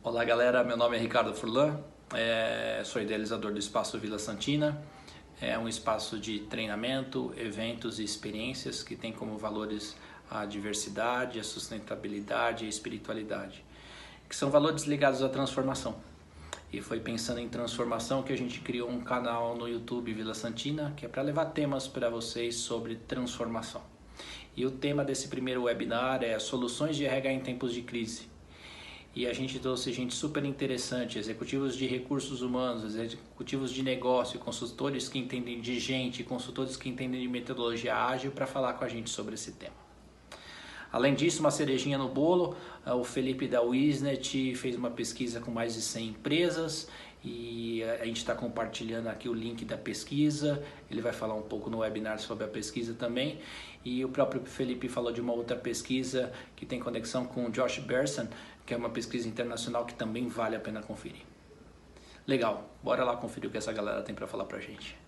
Olá galera, meu nome é Ricardo Furlan, sou idealizador do Espaço Vila Santina. É um espaço de treinamento, eventos e experiências que tem como valores a diversidade, a sustentabilidade e a espiritualidade, que são valores ligados à transformação. E foi pensando em transformação que a gente criou um canal no YouTube Vila Santina, que é para levar temas para vocês sobre transformação. E o tema desse primeiro webinar é Soluções de RH em Tempos de Crise. E a gente trouxe gente super interessante, executivos de recursos humanos, executivos de negócio, consultores que entendem de gente, consultores que entendem de metodologia ágil para falar com a gente sobre esse tema. Além disso, uma cerejinha no bolo, o Felipe da Wisnet fez uma pesquisa com mais de 100 empresas e a gente está compartilhando aqui o link da pesquisa. Ele vai falar um pouco no webinar sobre a pesquisa também. E o próprio Felipe falou de uma outra pesquisa que tem conexão com o Josh Bersin, que é uma pesquisa internacional que também vale a pena conferir. Legal, bora lá conferir o que essa galera tem para falar pra gente.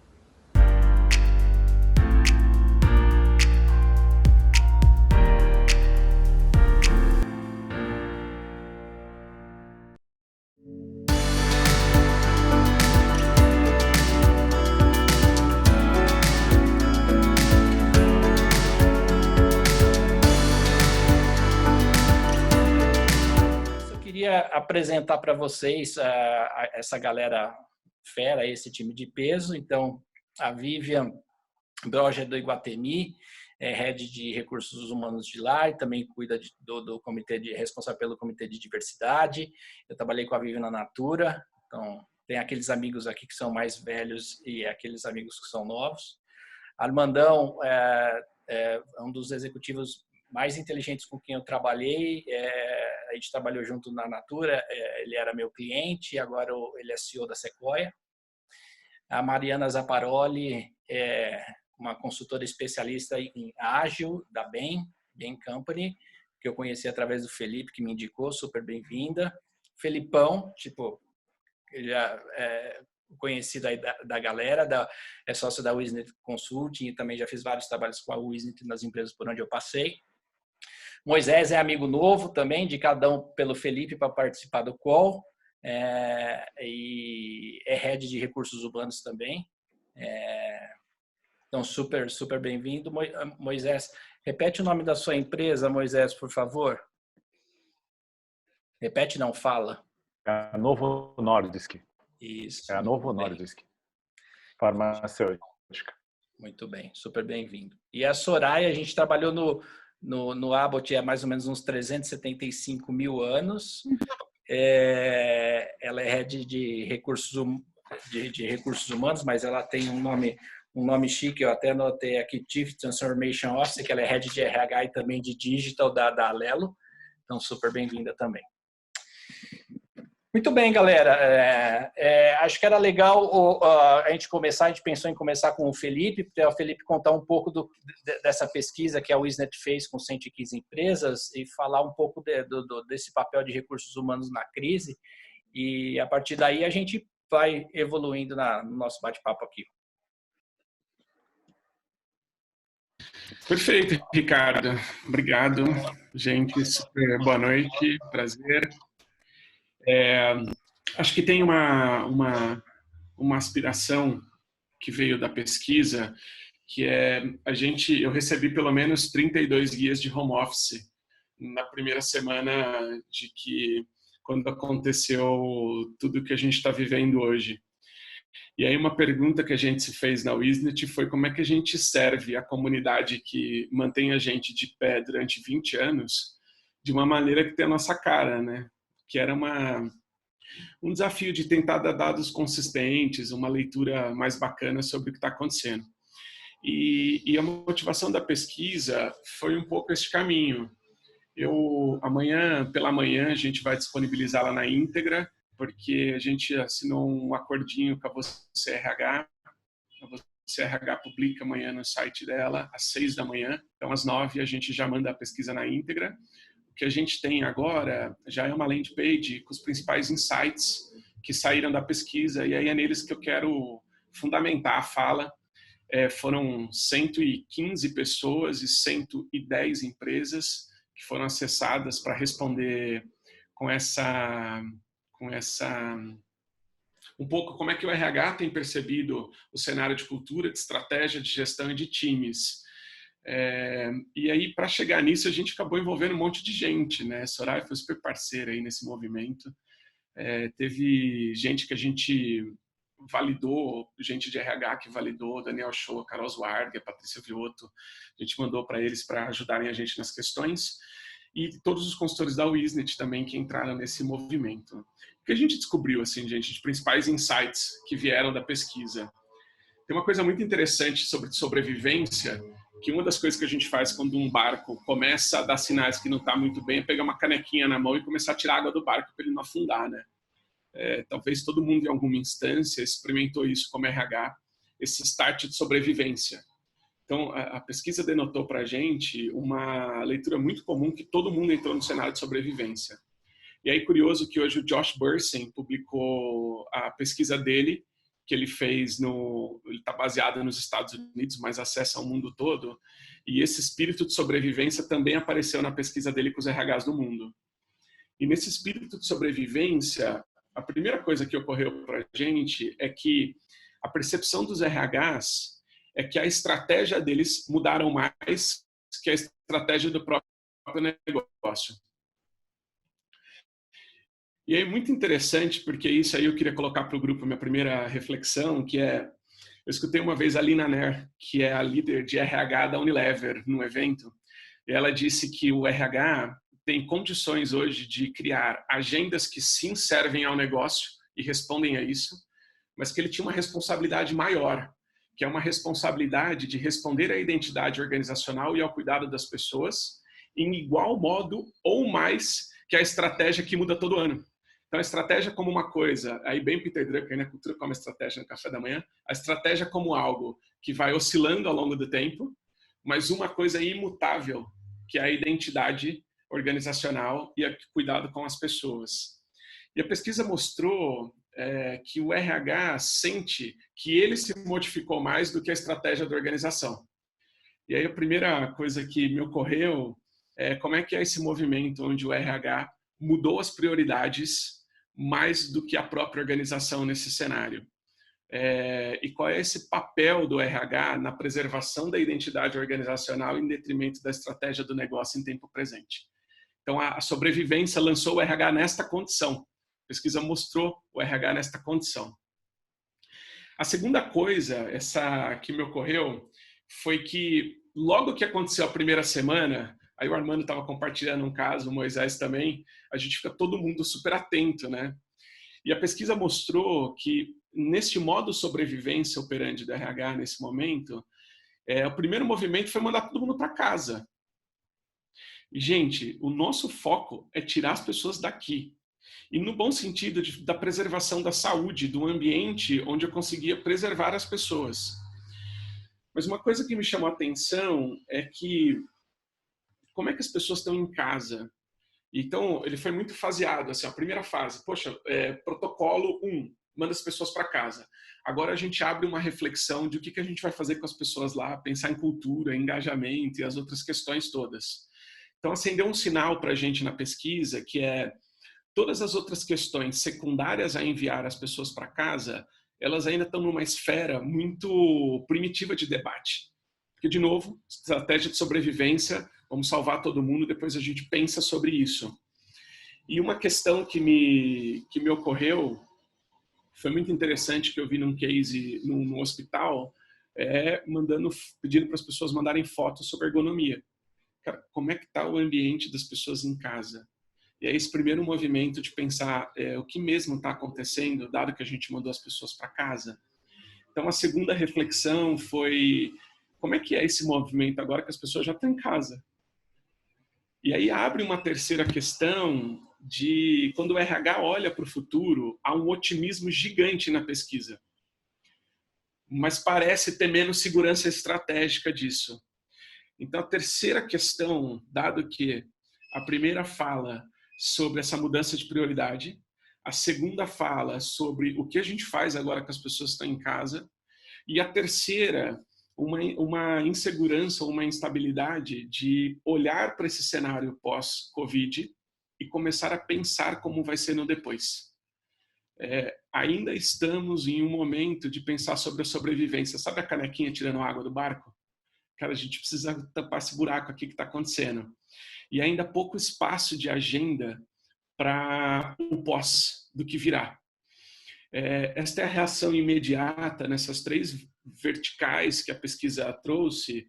Eu queria apresentar para vocês essa galera fera, esse time de peso. Então, a Vivian Broger do Iguatemi, head de recursos humanos de lá e também cuida do comitê responsável pelo comitê de diversidade. Eu trabalhei com a Vivian na Natura, então tem aqueles amigos aqui que são mais velhos e aqueles amigos que são novos. Armandão é um dos executivos mais inteligentes com quem eu trabalhei. A gente trabalhou junto na Natura, ele era meu cliente, agora ele é CEO da Sequoia. A Mariana Zaparoli é uma consultora especialista em ágil da Bain Company, que eu conheci através do Felipe, que me indicou, super bem-vinda. Felipão, já é conhecido aí da galera, é sócio da Wisnet Consulting e também já fiz vários trabalhos com a Wisnet nas empresas por onde eu passei. Moisés é amigo novo também, indicadão pelo Felipe para participar do call, e é head de recursos humanos também. Então, super bem-vindo. Moisés, repete o nome da sua empresa, Moisés, por favor. Repete, não fala. É a Novo Nordisk. Isso. É a Novo Nordisk. Farmacêutica. Muito bem, super bem-vindo. E a Soraya, a gente trabalhou no Abbott há mais ou menos uns 375 mil anos. Ela é head de recursos humanos, mas ela tem um nome chique, eu até anotei aqui, Chief Transformation Officer, que ela é head de RH e também de Digital da Alelo. Então, super bem-vinda também. Muito bem, galera. Acho que era legal a gente começar. A gente pensou em começar com o Felipe, para o Felipe contar um pouco dessa pesquisa que a Wisnet fez com 115 empresas e falar um pouco desse papel de recursos humanos na crise. E a partir daí a gente vai evoluindo no nosso bate-papo aqui. Perfeito, Ricardo. Obrigado, gente. Super boa noite, prazer. Acho que tem uma aspiração que veio da pesquisa, que é eu recebi pelo menos 32 guias de home office na primeira semana quando aconteceu tudo que a gente está vivendo hoje. E aí uma pergunta que a gente se fez na Wisnet foi como é que a gente serve a comunidade que mantém a gente de pé durante 20 anos de uma maneira que tem a nossa cara, né? Que era um desafio de tentar dar dados consistentes, uma leitura mais bacana sobre o que está acontecendo. E a motivação da pesquisa foi um pouco esse caminho. Pela manhã, a gente vai disponibilizá-la na íntegra, porque a gente assinou um acordinho com a Você RH. A Você RH publica amanhã no site dela, às 6 da manhã. Então, às 9 a gente já manda a pesquisa na íntegra. O que a gente tem agora já é uma landing page com os principais insights que saíram da pesquisa, e aí é neles que eu quero fundamentar a fala. Foram 115 pessoas e 110 empresas que foram acessadas para responder com essa um pouco como é que o RH tem percebido o cenário de cultura, de estratégia, de gestão e de times. E aí, para chegar nisso, a gente acabou envolvendo um monte de gente, né? Soraya foi super parceira aí nesse movimento. Teve gente que a gente validou, gente de RH que validou, Daniel Show, Carol Zwarg, Patrícia Viotto, a gente mandou para eles para ajudarem a gente nas questões, e todos os consultores da Wisnet também que entraram nesse movimento. O que a gente descobriu, assim, gente, de principais insights que vieram da pesquisa? Tem uma coisa muito interessante sobre sobrevivência, que uma das coisas que a gente faz quando um barco começa a dar sinais que não está muito bem é pegar uma canequinha na mão e começar a tirar água do barco para ele não afundar, né? Talvez todo mundo em alguma instância experimentou isso como RH, esse start de sobrevivência. Então, a pesquisa denotou para a gente uma leitura muito comum que todo mundo entrou no cenário de sobrevivência. E aí, curioso que hoje o Josh Bersin publicou a pesquisa dele, que ele fez ele está baseado nos Estados Unidos, mas acessa o mundo todo, e esse espírito de sobrevivência também apareceu na pesquisa dele com os RHs do mundo. E nesse espírito de sobrevivência, a primeira coisa que ocorreu para a gente é que a percepção dos RHs é que a estratégia deles mudaram mais que a estratégia do próprio negócio. E é muito interessante, porque isso aí eu queria colocar para o grupo minha primeira reflexão, que é, eu escutei uma vez a Lina Nair, que é a líder de RH da Unilever, num evento, e ela disse que o RH tem condições hoje de criar agendas que sim servem ao negócio e respondem a isso, mas que ele tinha uma responsabilidade maior, que é uma responsabilidade de responder à identidade organizacional e ao cuidado das pessoas em igual modo ou mais que a estratégia que muda todo ano. Então, a estratégia como uma coisa, aí bem Peter Drucker, né, cultura como estratégia no café da manhã, a estratégia como algo que vai oscilando ao longo do tempo, mas uma coisa imutável, que é a identidade organizacional e o cuidado com as pessoas. E a pesquisa mostrou que o RH sente que ele se modificou mais do que a estratégia da organização. E aí a primeira coisa que me ocorreu é como é que é esse movimento onde o RH mudou as prioridades mais do que a própria organização nesse cenário. E qual é esse papel do RH na preservação da identidade organizacional em detrimento da estratégia do negócio em tempo presente. Então, a sobrevivência lançou o RH nesta condição. A pesquisa mostrou o RH nesta condição. A segunda coisa, essa que me ocorreu, foi que logo que aconteceu a primeira semana, aí o Armando estava compartilhando um caso, o Moisés também, a gente fica todo mundo super atento, né? E a pesquisa mostrou que neste modo sobrevivência operante do RH nesse momento, o primeiro movimento foi mandar todo mundo para casa. E, gente, o nosso foco é tirar as pessoas daqui. E no bom sentido da preservação da saúde, do ambiente onde eu conseguia preservar as pessoas. Mas uma coisa que me chamou a atenção é que como é que as pessoas estão em casa? Então, ele foi muito faseado. Assim, a primeira fase, poxa, protocolo 1, manda as pessoas para casa. Agora a gente abre uma reflexão de o que a gente vai fazer com as pessoas lá, pensar em cultura, engajamento e as outras questões todas. Então, acendeu um sinal para a gente na pesquisa, que é todas as outras questões secundárias a enviar as pessoas para casa, elas ainda estão numa esfera muito primitiva de debate. Porque, de novo, estratégia de sobrevivência, vamos salvar todo mundo, depois a gente pensa sobre isso. E uma questão que me ocorreu, foi muito interessante, que eu vi num case, num hospital, pedindo para as pessoas mandarem fotos sobre ergonomia. Cara, como é que está o ambiente das pessoas em casa? E aí esse primeiro movimento de pensar o que mesmo está acontecendo, dado que a gente mandou as pessoas para casa. Então a segunda reflexão foi como é que é esse movimento agora que as pessoas já estão em casa? E aí abre uma terceira questão de quando o RH olha para o futuro, há um otimismo gigante na pesquisa. Mas parece ter menos segurança estratégica disso. Então, a terceira questão, dado que a primeira fala sobre essa mudança de prioridade, a segunda fala sobre o que a gente faz agora que as pessoas estão em casa, e a terceira, uma insegurança, uma instabilidade de olhar para esse cenário pós-Covid e começar a pensar como vai ser no depois. Ainda estamos em um momento de pensar sobre a sobrevivência. Sabe a canequinha tirando água do barco? Cara, a gente precisa tampar esse buraco aqui que está acontecendo. E ainda pouco espaço de agenda para o pós, do que virá. Esta é a reação imediata nessas 3 verticais que a pesquisa trouxe,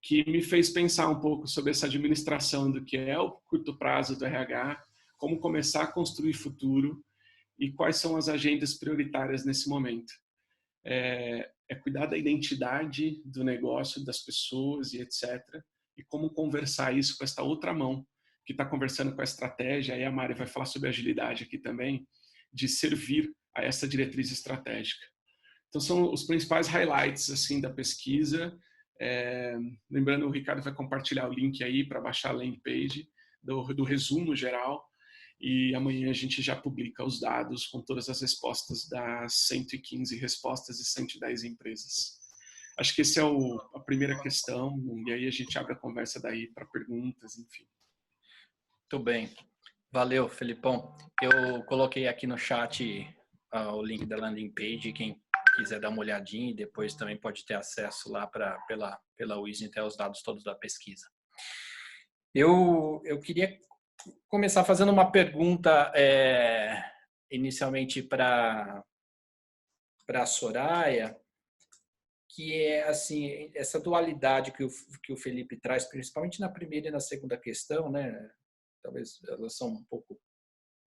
que me fez pensar um pouco sobre essa administração do que é o curto prazo do RH, como começar a construir futuro e quais são as agendas prioritárias nesse momento. Cuidar da identidade do negócio, das pessoas e etc. E como conversar isso com esta outra mão, que está conversando com a estratégia, aí a Mari vai falar sobre agilidade aqui também, de servir a essa diretriz estratégica. Então, são os principais highlights assim, da pesquisa. Lembrando, o Ricardo vai compartilhar o link aí para baixar a landing page do resumo geral. E amanhã a gente já publica os dados com todas as respostas das 115 respostas de 110 empresas. Acho que essa é a primeira questão, e aí a gente abre a conversa daí para perguntas, enfim. Muito bem. Valeu, Felipão. Eu coloquei aqui no chat o link da landing page, quem quiser dar uma olhadinha, e depois também pode ter acesso lá pela Wisdom até os dados todos da pesquisa. Eu queria começar fazendo uma pergunta inicialmente para a Soraya, que é assim, essa dualidade que o Felipe traz, principalmente na primeira e na segunda questão, né? Talvez elas são um pouco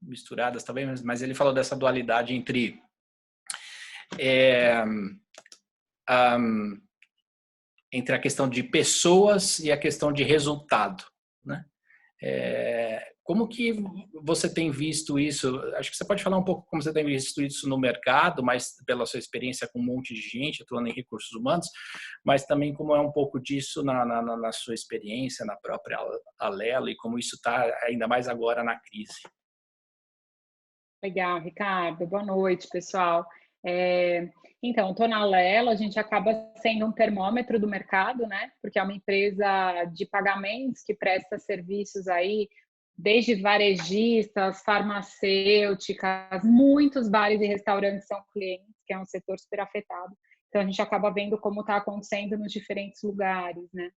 misturadas também, mas ele falou dessa dualidade entre entre a questão de pessoas e a questão de resultado, né? Como que você tem visto isso? Acho que você pode falar um pouco como você tem visto isso no mercado, mas pela sua experiência com um monte de gente, atuando em recursos humanos, mas também como é um pouco disso na sua experiência, na própria Alelo, e como isso está ainda mais agora na crise. Legal, Ricardo. Boa noite, pessoal. Então, estou na Alelo, a gente acaba sendo um termômetro do mercado, né? Porque é uma empresa de pagamentos que presta serviços aí, desde varejistas, farmacêuticas, muitos bares e restaurantes são clientes, que é um setor super afetado. Então, a gente acaba vendo como está acontecendo nos diferentes lugares, né?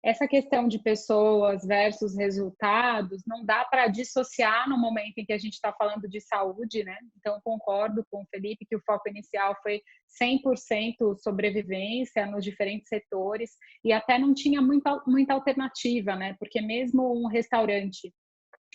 Essa questão de pessoas versus resultados não dá para dissociar no momento em que a gente está falando de saúde, né? Então, concordo com o Felipe que o foco inicial foi 100% sobrevivência nos diferentes setores e até não tinha muita alternativa, né? Porque mesmo um restaurante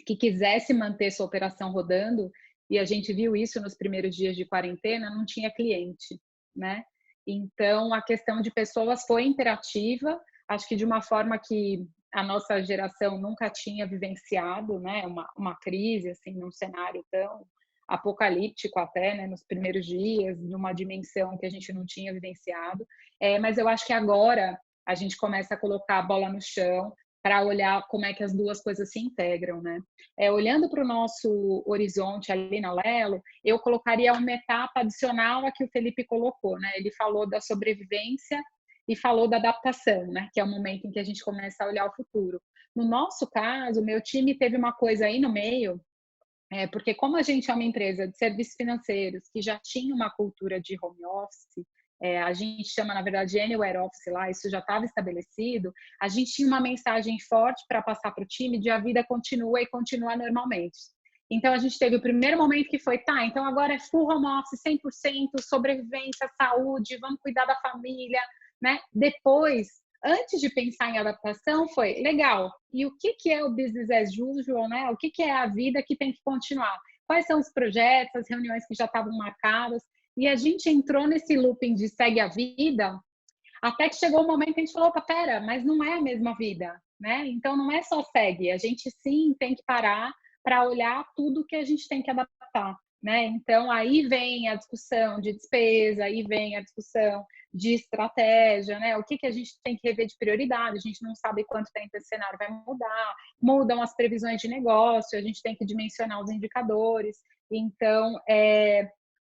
que quisesse manter sua operação rodando, e a gente viu isso nos primeiros dias de quarentena, não tinha cliente, né? Então, a questão de pessoas foi imperativa, acho que de uma forma que a nossa geração nunca tinha vivenciado, né? Uma crise, assim, num cenário tão apocalíptico até, né? Nos primeiros dias, numa dimensão que a gente não tinha vivenciado. Mas eu acho que agora a gente começa a colocar a bola no chão para olhar como é que as duas coisas se integram, né? Olhando para o nosso horizonte ali na Alelo, eu colocaria uma etapa adicional a que o Felipe colocou, né? Ele falou da sobrevivência e falou da adaptação, né? Que é o momento em que a gente começa a olhar o futuro. No nosso caso, meu time teve uma coisa aí no meio, porque como a gente é uma empresa de serviços financeiros que já tinha uma cultura de home office, a gente chama, na verdade, Anywhere Office lá, isso já estava estabelecido, a gente tinha uma mensagem forte para passar para o time de a vida continua e continua normalmente. Então, a gente teve o primeiro momento que foi, tá, então agora é full home office, 100%, sobrevivência, saúde, vamos cuidar da família, né? Depois, antes de pensar em adaptação, foi legal. E o que é o business as usual, né? O que é a vida que tem que continuar? Quais são os projetos, as reuniões que já estavam marcadas? E a gente entrou nesse looping de segue a vida, até que chegou o momento que a gente falou, opa, pera, mas não é a mesma vida, né? Então, não é só segue, a gente sim tem que parar para olhar tudo que a gente tem que adaptar, né? Então, aí vem a discussão de despesa, aí vem a discussão de estratégia, né? O que a gente tem que rever de prioridade, a gente não sabe quanto tempo esse cenário vai mudar, mudam as previsões de negócio, a gente tem que dimensionar os indicadores. Então,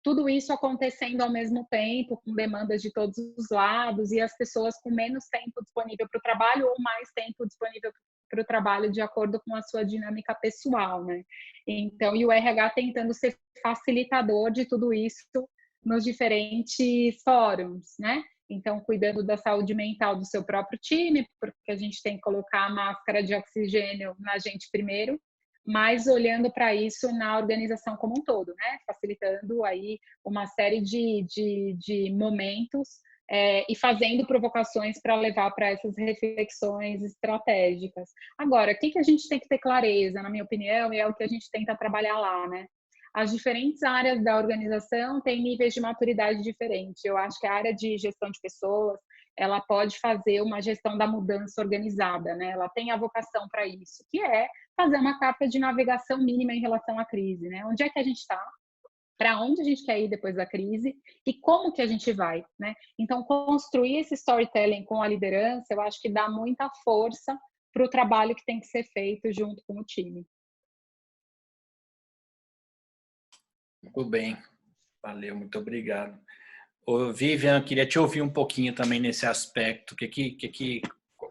tudo isso acontecendo ao mesmo tempo, com demandas de todos os lados, e as pessoas com menos tempo disponível para o trabalho ou mais tempo disponível o trabalho de acordo com a sua dinâmica pessoal, né? Então, e o RH tentando ser facilitador de tudo isso nos diferentes fóruns, né? Então, cuidando da saúde mental do seu próprio time, porque a gente tem que colocar a máscara de oxigênio na gente primeiro, mas olhando para isso na organização como um todo, né? Facilitando aí uma série de momentos e fazendo provocações para levar para essas reflexões estratégicas. Agora, o que a gente tem que ter clareza, na minha opinião, e é o que a gente tenta trabalhar lá, né? As diferentes áreas da organização têm níveis de maturidade diferentes. Eu acho que a área de gestão de pessoas, ela pode fazer uma gestão da mudança organizada, né? Ela tem a vocação para isso, que é fazer uma carta de navegação mínima em relação à crise, né? Onde é que a gente está? Para onde a gente quer ir depois da crise e como que a gente vai, né? Então, construir esse storytelling com a liderança, eu acho que dá muita força para o trabalho que tem que ser feito junto com o time. Muito bem, valeu, muito obrigado. Ô, Vivian, queria te ouvir um pouquinho também nesse aspecto.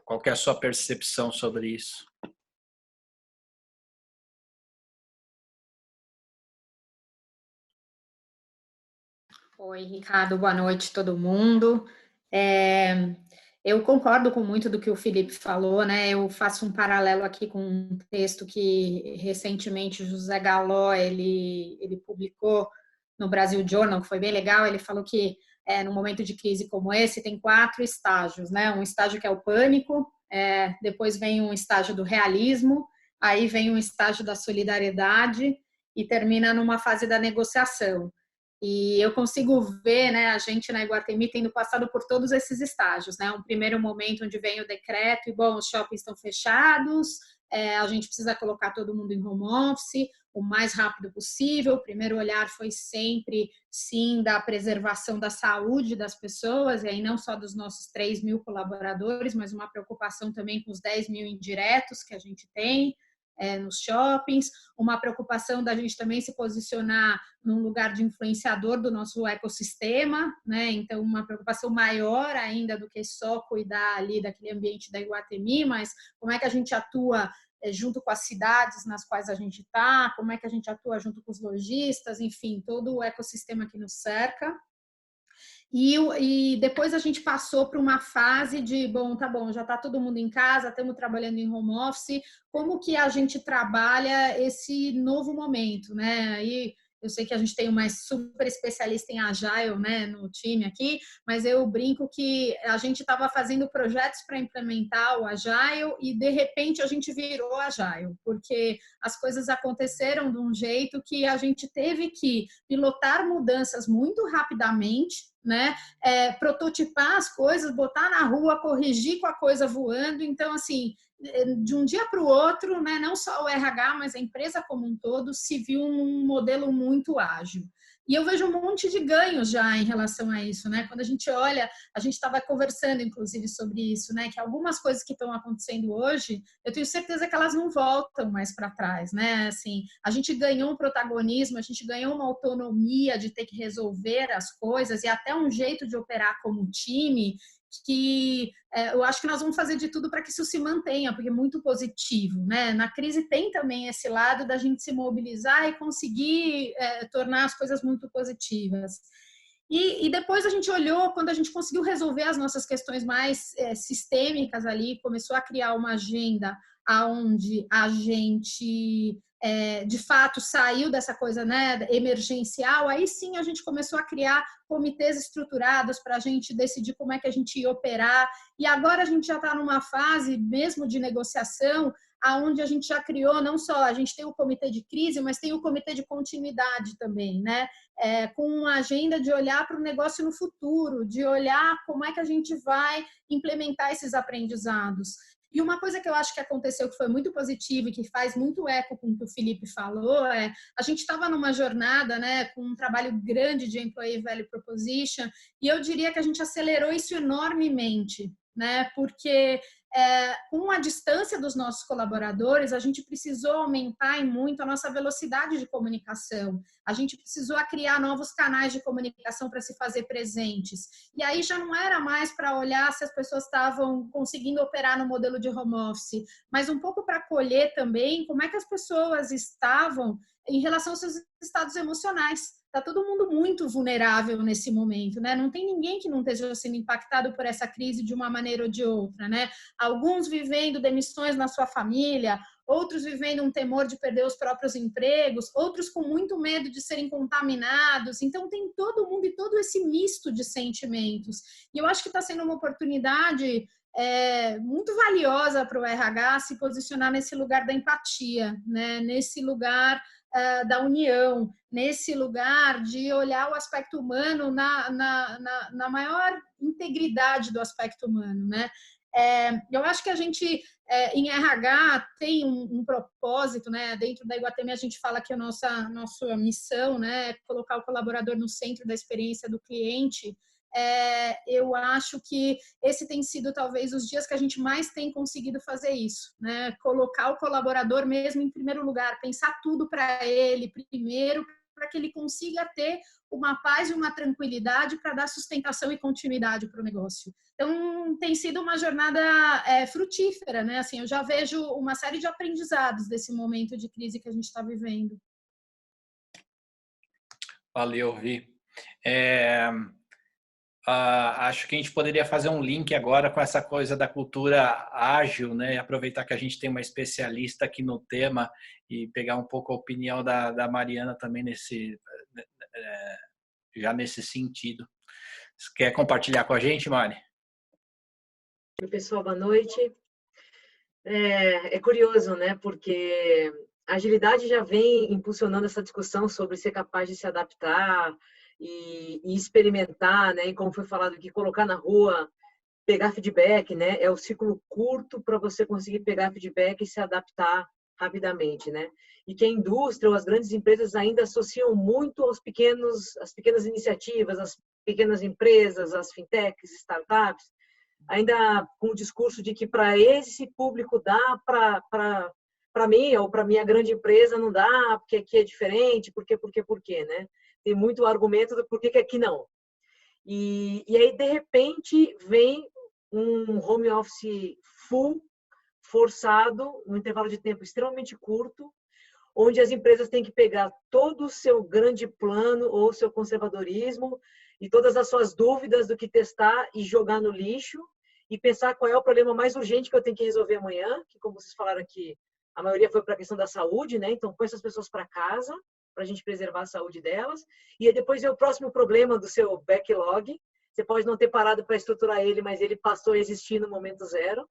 Qual que é a sua percepção sobre isso? Oi, Ricardo, boa noite todo mundo. Eu concordo com muito do que o Felipe falou, né? Eu faço um paralelo aqui com um texto que recentemente o José Galó ele publicou no Brasil Journal, que foi bem legal. Ele falou que num momento de crise como esse tem 4 estágios, né? Um estágio que é o pânico, depois vem um estágio do realismo, aí vem um estágio da solidariedade e termina numa fase da negociação. E eu consigo ver, né, a gente na Iguatemi tendo passado por todos esses estágios, né? Um primeiro momento onde vem o decreto e, bom, os shoppings estão fechados, a gente precisa colocar todo mundo em home office o mais rápido possível. O primeiro olhar foi sempre, sim, da preservação da saúde das pessoas, e aí não só dos nossos 3 mil colaboradores, mas uma preocupação também com os 10 mil indiretos que a gente tem nos shoppings, uma preocupação da gente também se posicionar num lugar de influenciador do nosso ecossistema, né? Então, uma preocupação maior ainda do que só cuidar ali daquele ambiente da Iguatemi, mas como é que a gente atua junto com as cidades nas quais a gente está, como é que a gente atua junto com os lojistas, enfim, todo o ecossistema que nos cerca. E depois a gente passou para uma fase de, bom, tá bom, já está todo mundo em casa, estamos trabalhando em home office, como que a gente trabalha esse novo momento, né? Aí eu sei que a gente tem uma super especialista em Agile, né, no time aqui, mas eu brinco que a gente estava fazendo projetos para implementar o Agile e, de repente, a gente virou Agile, porque as coisas aconteceram de um jeito que a gente teve que pilotar mudanças muito rapidamente, né? Prototipar as coisas, botar na rua, corrigir com a coisa voando. Então, assim, de um dia para o outro, né, não só o RH, mas a empresa como um todo se viu num modelo muito ágil. E eu vejo um monte de ganhos já em relação a isso, né? Quando a gente olha, a gente estava conversando, inclusive, sobre isso, né? Que algumas coisas que estão acontecendo hoje, eu tenho certeza que elas não voltam mais para trás, né? Assim, a gente ganhou um protagonismo, a gente ganhou uma autonomia de ter que resolver as coisas e até um jeito de operar como time que eu acho que nós vamos fazer de tudo para que isso se mantenha, porque é muito positivo, né? Na crise tem também esse lado da gente se mobilizar e conseguir tornar as coisas muito positivas. E depois a gente olhou, quando a gente conseguiu resolver as nossas questões mais sistêmicas ali, começou a criar uma agenda onde a gente, de fato, saiu dessa coisa, né, emergencial, aí sim a gente começou a criar comitês estruturados para a gente decidir como é que a gente ia operar, e agora a gente já está numa fase mesmo de negociação, aonde a gente já criou, não só a gente tem o comitê de crise, mas tem o comitê de continuidade também, né? Com uma agenda de olhar para o negócio no futuro, de olhar como é que a gente vai implementar esses aprendizados. E uma coisa que eu acho que aconteceu que foi muito positiva e que faz muito eco com o que o Felipe falou a gente estava numa jornada, né, com um trabalho grande de Employee Value Proposition, e eu diria que a gente acelerou isso enormemente, né, porque com a distância dos nossos colaboradores, a gente precisou aumentar muito a nossa velocidade de comunicação. A gente precisou criar novos canais de comunicação para se fazer presentes. E aí já não era mais para olhar se as pessoas estavam conseguindo operar no modelo de home office, mas um pouco para colher também como é que as pessoas estavam em relação aos seus estados emocionais. Está todo mundo muito vulnerável nesse momento, né? Não tem ninguém que não esteja sendo impactado por essa crise de uma maneira ou de outra, né? Alguns vivendo demissões na sua família, outros vivendo um temor de perder os próprios empregos, outros com muito medo de serem contaminados. Então, tem todo mundo e todo esse misto de sentimentos. E eu acho que está sendo uma oportunidade muito valiosa para o RH se posicionar nesse lugar da empatia, né? Nesse lugar da união, nesse lugar de olhar o aspecto humano na maior integridade do aspecto humano, né? Eu acho que a gente, em RH, tem um propósito, né? Dentro da Iguatemi, a gente fala que a nossa missão, né, é colocar o colaborador no centro da experiência do cliente. Eu acho que esse tem sido talvez os dias que a gente mais tem conseguido fazer isso, né? Colocar o colaborador mesmo em primeiro lugar, pensar tudo para ele primeiro, para que ele consiga ter uma paz e uma tranquilidade para dar sustentação e continuidade para o negócio. Então, tem sido uma jornada frutífera, né? Assim, eu já vejo uma série de aprendizados desse momento de crise que a gente está vivendo. Valeu, Vi. Acho que a gente poderia fazer um link agora com essa coisa da cultura ágil, né? Aproveitar que a gente tem uma especialista aqui no tema e pegar um pouco a opinião da Mariana também já nesse sentido. Você quer compartilhar com a gente, Mari? Oi, pessoal, boa noite. É curioso, né? Porque a agilidade já vem impulsionando essa discussão sobre ser capaz de se adaptar e experimentar, né? E como foi falado aqui, colocar na rua, pegar feedback, né? É o ciclo curto para você conseguir pegar feedback e se adaptar rapidamente, né? E que a indústria ou as grandes empresas ainda associam muito às pequenas iniciativas, às pequenas empresas, às fintechs, startups, ainda com o discurso de que para esse público dá, para mim ou para minha grande empresa não dá, porque aqui é diferente, por quê, né? Tem muito argumento do porquê que aqui não. E aí, de repente, vem um home office full, forçado, num intervalo de tempo extremamente curto, onde as empresas têm que pegar todo o seu grande plano ou seu conservadorismo e todas as suas dúvidas do que testar e jogar no lixo e pensar qual é o problema mais urgente que eu tenho que resolver amanhã, que, como vocês falaram aqui, a maioria foi para a questão da saúde, né? Então, põe essas pessoas para casa, para a gente preservar a saúde delas. E aí depois vem o próximo problema do seu backlog. Você pode não ter parado para estruturar ele, mas ele passou a existir no momento zero,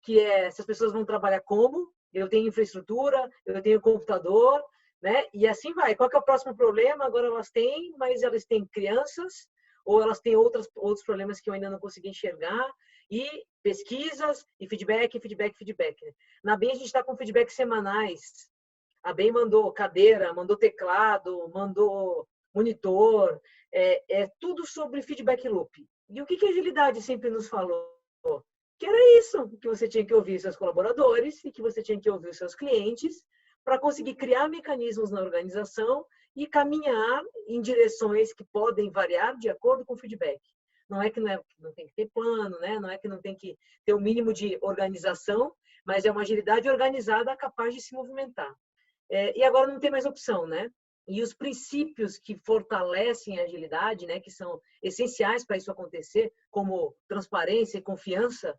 que é se as pessoas vão trabalhar como, eu tenho infraestrutura, eu tenho computador, né? E assim vai. Qual que é o próximo problema? Agora elas têm, mas elas têm crianças, ou elas têm outros problemas que eu ainda não consegui enxergar, e pesquisas, e feedback. Na BEM a gente está com feedback semanais. A BEM mandou cadeira, mandou teclado, mandou monitor, tudo sobre feedback loop. E o que a agilidade sempre nos falou? Que era isso, que você tinha que ouvir seus colaboradores e que você tinha que ouvir os seus clientes para conseguir criar mecanismos na organização e caminhar em direções que podem variar de acordo com o feedback. Não é que não tem que ter plano, né? Não é que não tem que ter o mínimo de organização, mas é uma agilidade organizada capaz de se movimentar. E agora não tem mais opção, né? E os princípios que fortalecem a agilidade, né, que são essenciais para isso acontecer, como transparência e confiança,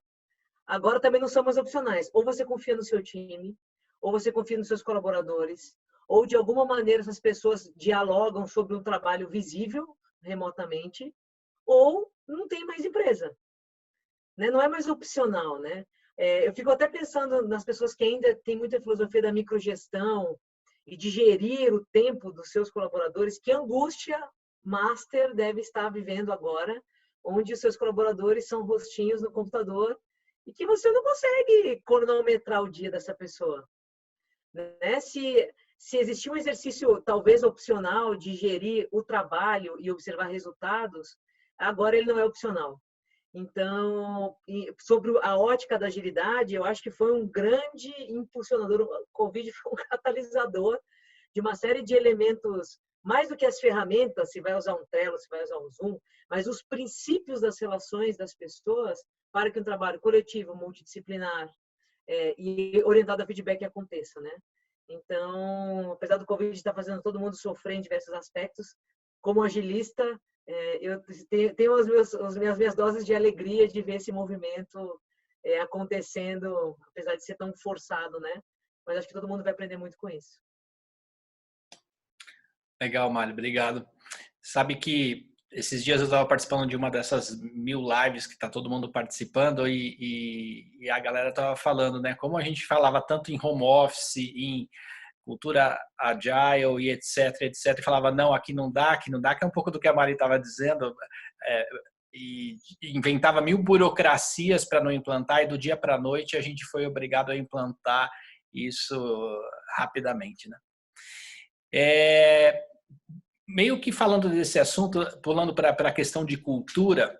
agora também não são mais opcionais. Ou você confia no seu time, ou você confia nos seus colaboradores, ou de alguma maneira essas pessoas dialogam sobre um trabalho visível remotamente, ou não tem mais empresa, né? Não é mais opcional, né? Eu fico até pensando nas pessoas que ainda têm muita filosofia da microgestão e de gerir o tempo dos seus colaboradores, que angústia master deve estar vivendo agora, onde os seus colaboradores são rostinhos no computador e que você não consegue cronometrar o dia dessa pessoa, né? Se existir um exercício talvez opcional de gerir o trabalho e observar resultados, agora ele não é opcional. Então, sobre a ótica da agilidade, eu acho que foi um grande impulsionador. O Covid foi um catalisador de uma série de elementos, mais do que as ferramentas, se vai usar um Trello, se vai usar um Zoom, mas os princípios das relações das pessoas para que um trabalho coletivo, multidisciplinar e orientado a feedback aconteça, né? Então, apesar do Covid estar fazendo todo mundo sofrer em diversos aspectos, como agilista, eu tenho as minhas doses de alegria de ver esse movimento acontecendo, apesar de ser tão forçado, né? Mas acho que todo mundo vai aprender muito com isso. Legal, Mário, obrigado. Sabe que esses dias eu estava participando de uma dessas 1000 lives que está todo mundo participando e a galera estava falando, né? Como a gente falava tanto em home office, em cultura agile e etc, etc, e falava, não, aqui não dá, que é um pouco do que a Mari estava dizendo, e inventava 1000 burocracias para não implantar, e do dia para a noite a gente foi obrigado a implantar isso rapidamente, né? Meio que falando desse assunto, pulando para a questão de cultura,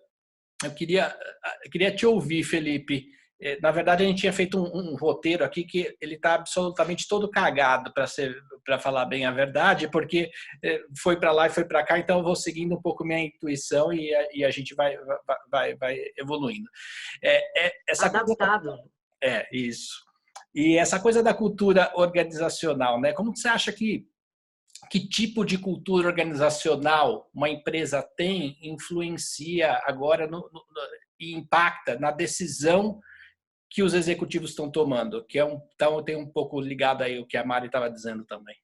eu queria te ouvir, Felipe. Na verdade, a gente tinha feito um roteiro aqui que ele está absolutamente todo cagado, para falar bem a verdade, porque foi para lá e foi para cá, então eu vou seguindo um pouco minha intuição e a gente vai evoluindo. Adaptado. Isso. E essa coisa da cultura organizacional, né? Como você acha que tipo de cultura organizacional uma empresa tem, influencia agora e impacta na decisão que os executivos estão tomando, que então tem um pouco ligado aí o que a Mari estava dizendo também.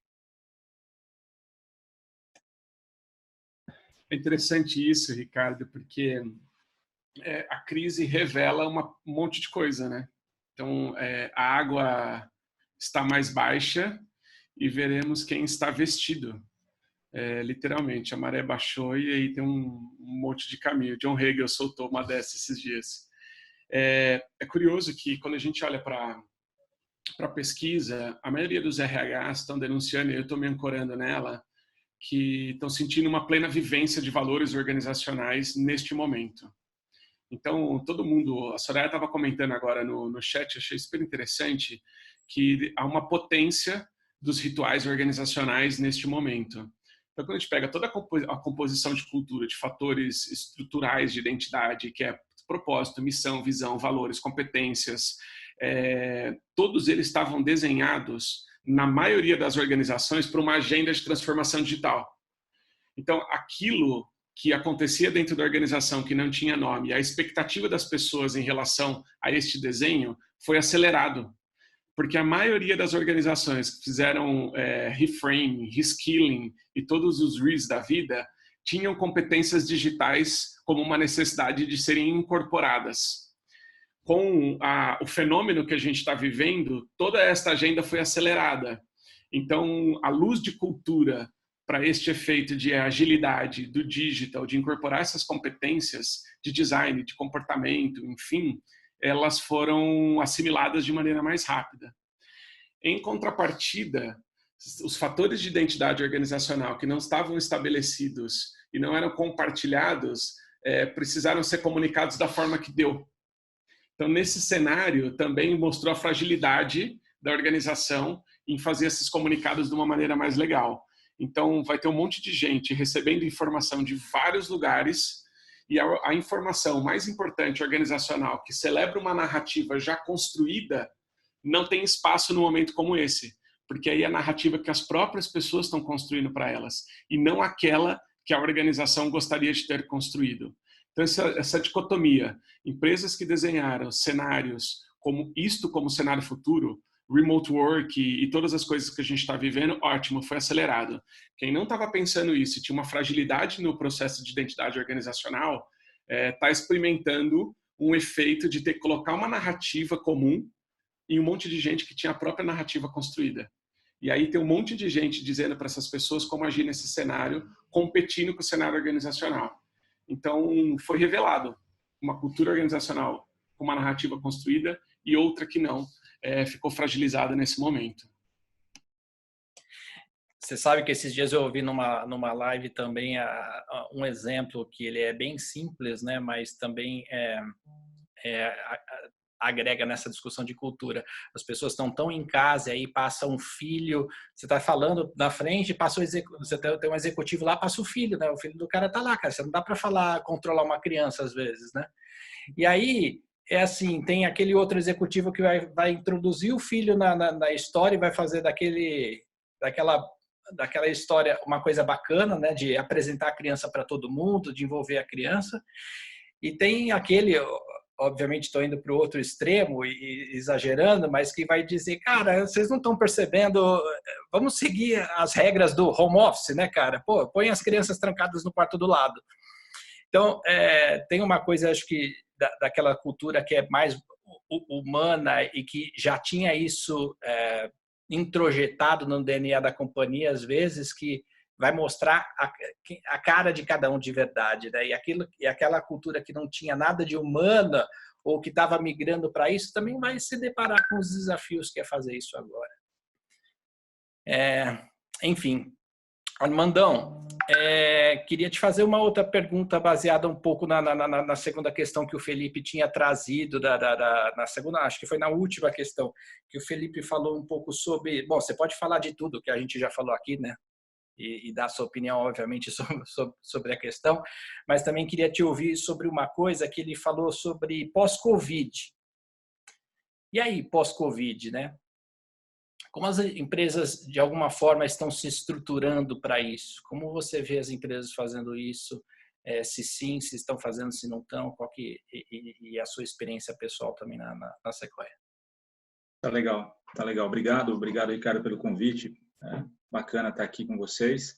É interessante isso, Ricardo, porque a crise revela um monte de coisa, né? Então, a água está mais baixa e veremos quem está vestido. Literalmente, a maré baixou e aí tem um monte de caminho. John Hagel soltou uma dessas esses dias. É curioso que quando a gente olha para a pesquisa, a maioria dos RHs estão denunciando, e eu estou me ancorando nela, que estão sentindo uma plena vivência de valores organizacionais neste momento. Então, todo mundo, a Soraya estava comentando agora no chat, achei super interessante, que há uma potência dos rituais organizacionais neste momento. Então, quando a gente pega toda a composição de cultura, de fatores estruturais de identidade, que é propósito, missão, visão, valores, competências, todos eles estavam desenhados, na maioria das organizações, para uma agenda de transformação digital. Então, aquilo que acontecia dentro da organização que não tinha nome, a expectativa das pessoas em relação a este desenho foi acelerado. Porque a maioria das organizações que fizeram reframing, reskilling e todos os Res da vida tinham competências digitais como uma necessidade de serem incorporadas. Com o fenômeno que a gente está vivendo, toda esta agenda foi acelerada. Então, a luz de cultura para este efeito de agilidade, do digital, de incorporar essas competências de design, de comportamento, enfim, elas foram assimiladas de maneira mais rápida. Em contrapartida, os fatores de identidade organizacional que não estavam estabelecidos e não eram compartilhados precisaram ser comunicados da forma que deu. Então, nesse cenário, também mostrou a fragilidade da organização em fazer esses comunicados de uma maneira mais legal. Então, vai ter um monte de gente recebendo informação de vários lugares e a informação mais importante organizacional, que celebra uma narrativa já construída, não tem espaço num momento como esse, porque aí é a narrativa que as próprias pessoas estão construindo para elas e não aquela que a organização gostaria de ter construído. Então, essa dicotomia, empresas que desenharam cenários como cenário futuro, remote work e todas as coisas que a gente está vivendo, ótimo, foi acelerado. Quem não estava pensando isso e tinha uma fragilidade no processo de identidade organizacional, está experimentando um efeito de ter que colocar uma narrativa comum e um monte de gente que tinha a própria narrativa construída. E aí tem um monte de gente dizendo para essas pessoas como agir nesse cenário, competindo com o cenário organizacional. Então, foi revelado uma cultura organizacional com uma narrativa construída e outra que não, ficou fragilizada nesse momento. você sabe que esses dias eu ouvi numa live também um exemplo que ele é bem simples, né? Mas também agrega nessa discussão de cultura. As pessoas estão tão em casa e aí passa um filho, você está falando na frente, você tem um executivo lá, passa o filho, né? O filho do cara está lá, cara. Você não dá para controlar uma criança às vezes, né? E aí é assim, tem aquele outro executivo que vai introduzir o filho na história e vai fazer daquela história uma coisa bacana, né? De apresentar a criança para todo mundo, de envolver a criança. E tem aquele, obviamente estou indo para o outro extremo e exagerando, mas que vai dizer, cara, vocês não estão percebendo, vamos seguir as regras do home office, né, cara? Pô, põe as crianças trancadas no quarto do lado. Então, tem uma coisa, acho que, daquela cultura que é mais humana e que já tinha isso introjetado no DNA da companhia, às vezes, que vai mostrar a cara de cada um de verdade, né? E aquela cultura que não tinha nada de humana ou que estava migrando para isso também vai se deparar com os desafios que é fazer isso agora. Enfim, Armandão, queria te fazer uma outra pergunta baseada um pouco na segunda questão que o Felipe tinha trazido, na segunda, acho que foi na última questão, que o Felipe falou um pouco sobre... Bom, você pode falar de tudo que a gente já falou aqui, né? E dar sua opinião, obviamente, sobre a questão, mas também queria te ouvir sobre uma coisa que ele falou sobre pós-Covid. E aí, pós-Covid, né? Como as empresas, de alguma forma, estão se estruturando para isso? Como você vê as empresas fazendo isso? Se sim, se estão fazendo, se não estão? E a sua experiência pessoal também na Sequoia? Tá legal. Obrigado, Ricardo, pelo convite. Bacana estar aqui com vocês.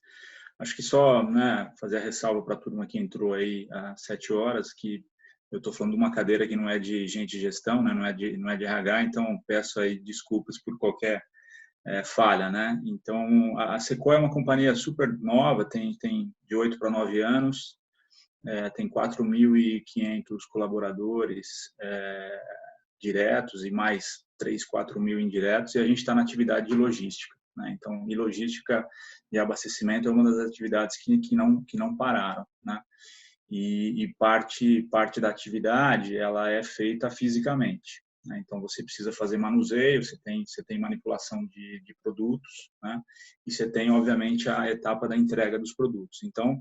Acho que só, né, fazer a ressalva para a turma que entrou aí às 7 horas, que eu estou falando de uma cadeira que não é de gente de gestão, né, não é de RH, então peço aí desculpas por qualquer falha, né? Então, a Sequoia é uma companhia super nova, tem de 8 para 9 anos, tem 4.500 colaboradores diretos e mais 3, 4 mil indiretos, e a gente está na atividade de logística. Então, e logística e abastecimento é uma das atividades que não pararam, né? E parte da atividade ela é feita fisicamente, né? Então, você precisa fazer manuseio, você tem manipulação de produtos, né? E você tem, obviamente, a etapa da entrega dos produtos. Então,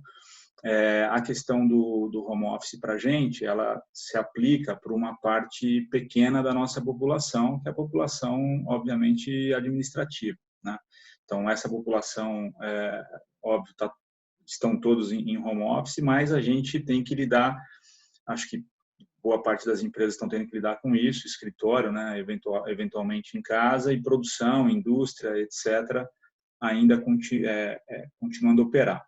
a questão do home office para a gente, ela se aplica para uma parte pequena da nossa população, que é a população, obviamente, administrativa, né? Então, essa população, óbvio, estão todos em home office, mas a gente tem que lidar, acho que boa parte das empresas estão tendo que lidar com isso, escritório, né, eventualmente em casa, e produção, indústria, etc., ainda continuando a operar.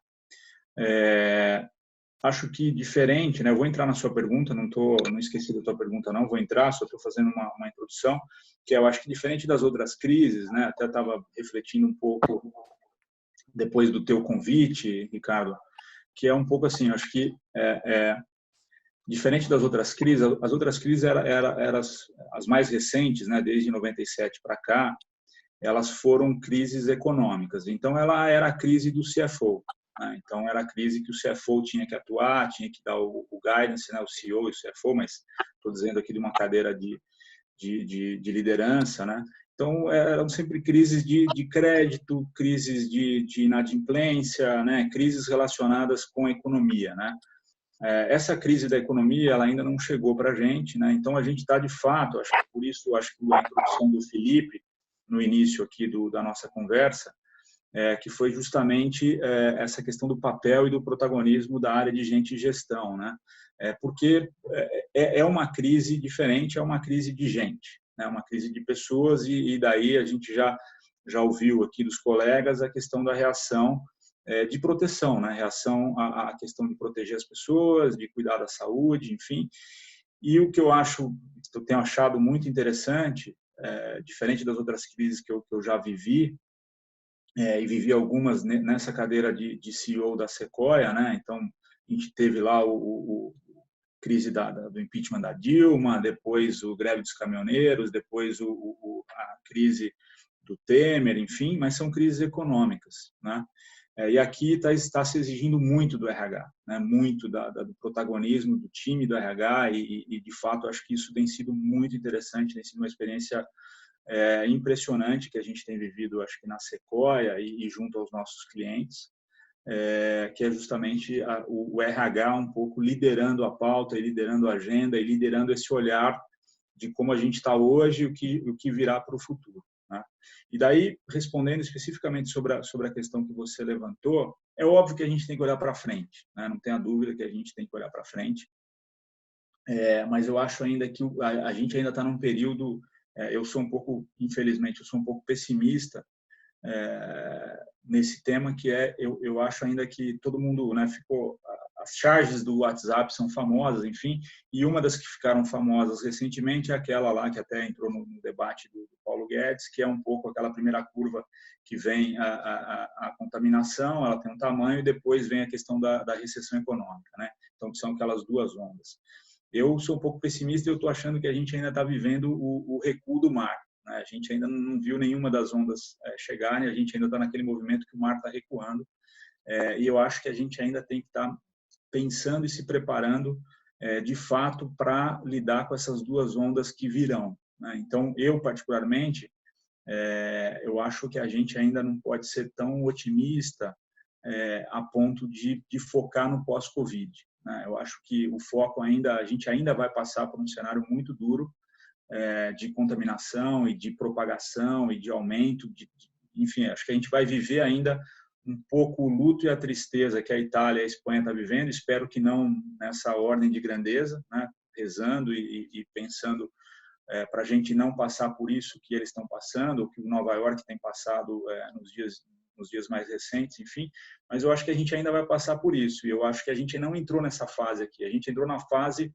Acho que diferente, né? Eu vou entrar na sua pergunta, não esqueci da tua pergunta, não, vou entrar, só estou fazendo uma introdução, que eu acho que diferente das outras crises, né? Até estava refletindo um pouco depois do teu convite, Ricardo, que é um pouco assim, acho que diferente das outras crises, as outras crises eram as mais recentes, né? Desde 97 para cá, elas foram crises econômicas. Então, ela era a crise do CFO. Então, era a crise que o CFO tinha que atuar, tinha que dar o guidance, né, o CEO e o CFO, mas estou dizendo aqui de uma cadeira de liderança, né? Então, eram sempre crises de crédito, crises de inadimplência, né? Crises relacionadas com a economia, né? Essa crise da economia, ela ainda não chegou para a gente, né? Então, a gente está, de fato, por isso, acho que a introdução do Felipe, no início aqui da nossa conversa, que foi justamente essa questão do papel e do protagonismo da área de gente e gestão, né? Porque é uma crise diferente, é uma crise de gente, né? Uma crise de pessoas, e daí a gente já ouviu aqui dos colegas a questão da reação de proteção, né? Reação à questão de proteger as pessoas, de cuidar da saúde, enfim. E o que eu tenho achado muito interessante, diferente das outras crises que eu já vivi, e vivi algumas nessa cadeira de CEO da Sequoia, né? Então, a gente teve lá a crise do impeachment da Dilma, depois o greve dos caminhoneiros, depois a crise do Temer, enfim, mas são crises econômicas, né? E aqui está se exigindo muito do RH, né? Muito do protagonismo do time do RH e, de fato, acho que isso tem sido muito interessante, tem sido uma experiência impressionante que a gente tem vivido, acho que na Sequoia e junto aos nossos clientes, que é justamente o RH um pouco liderando a pauta e liderando a agenda e liderando esse olhar de como a gente está hoje e o que virá para o futuro, né? E daí, respondendo especificamente sobre a questão que você levantou, é óbvio que a gente tem que olhar para frente, né? Não tenha dúvida que a gente tem que olhar para frente, mas eu acho ainda que a gente ainda está num período, eu sou um pouco, infelizmente, eu sou um pouco pessimista nesse tema, que eu acho ainda que todo mundo, né, ficou, as charges do WhatsApp são famosas, enfim, e uma das que ficaram famosas recentemente é aquela lá que até entrou no debate do Paulo Guedes, que é um pouco aquela primeira curva que vem a contaminação, ela tem um tamanho, e depois vem a questão da recessão econômica, né? Então, são aquelas duas ondas. Eu sou um pouco pessimista e eu estou achando que a gente ainda está vivendo o recuo do mar. A gente ainda não viu nenhuma das ondas chegarem, a gente ainda está naquele movimento que o mar está recuando, e eu acho que a gente ainda tem que estar pensando e se preparando, de fato, para lidar com essas duas ondas que virão, né? Então, eu, particularmente, eu acho que a gente ainda não pode ser tão otimista a ponto de focar no pós-Covid, né? Eu acho que o foco ainda, a gente ainda vai passar por um cenário muito duro, de contaminação e de propagação e de aumento, enfim, acho que a gente vai viver ainda um pouco o luto e a tristeza que a Itália e a Espanha estão vivendo, espero que não nessa ordem de grandeza, né? Rezando e pensando para a gente não passar por isso que eles estão passando, ou que o Nova York tem passado nos dias mais recentes, enfim, mas eu acho que a gente ainda vai passar por isso, e eu acho que a gente não entrou nessa fase aqui, a gente entrou na fase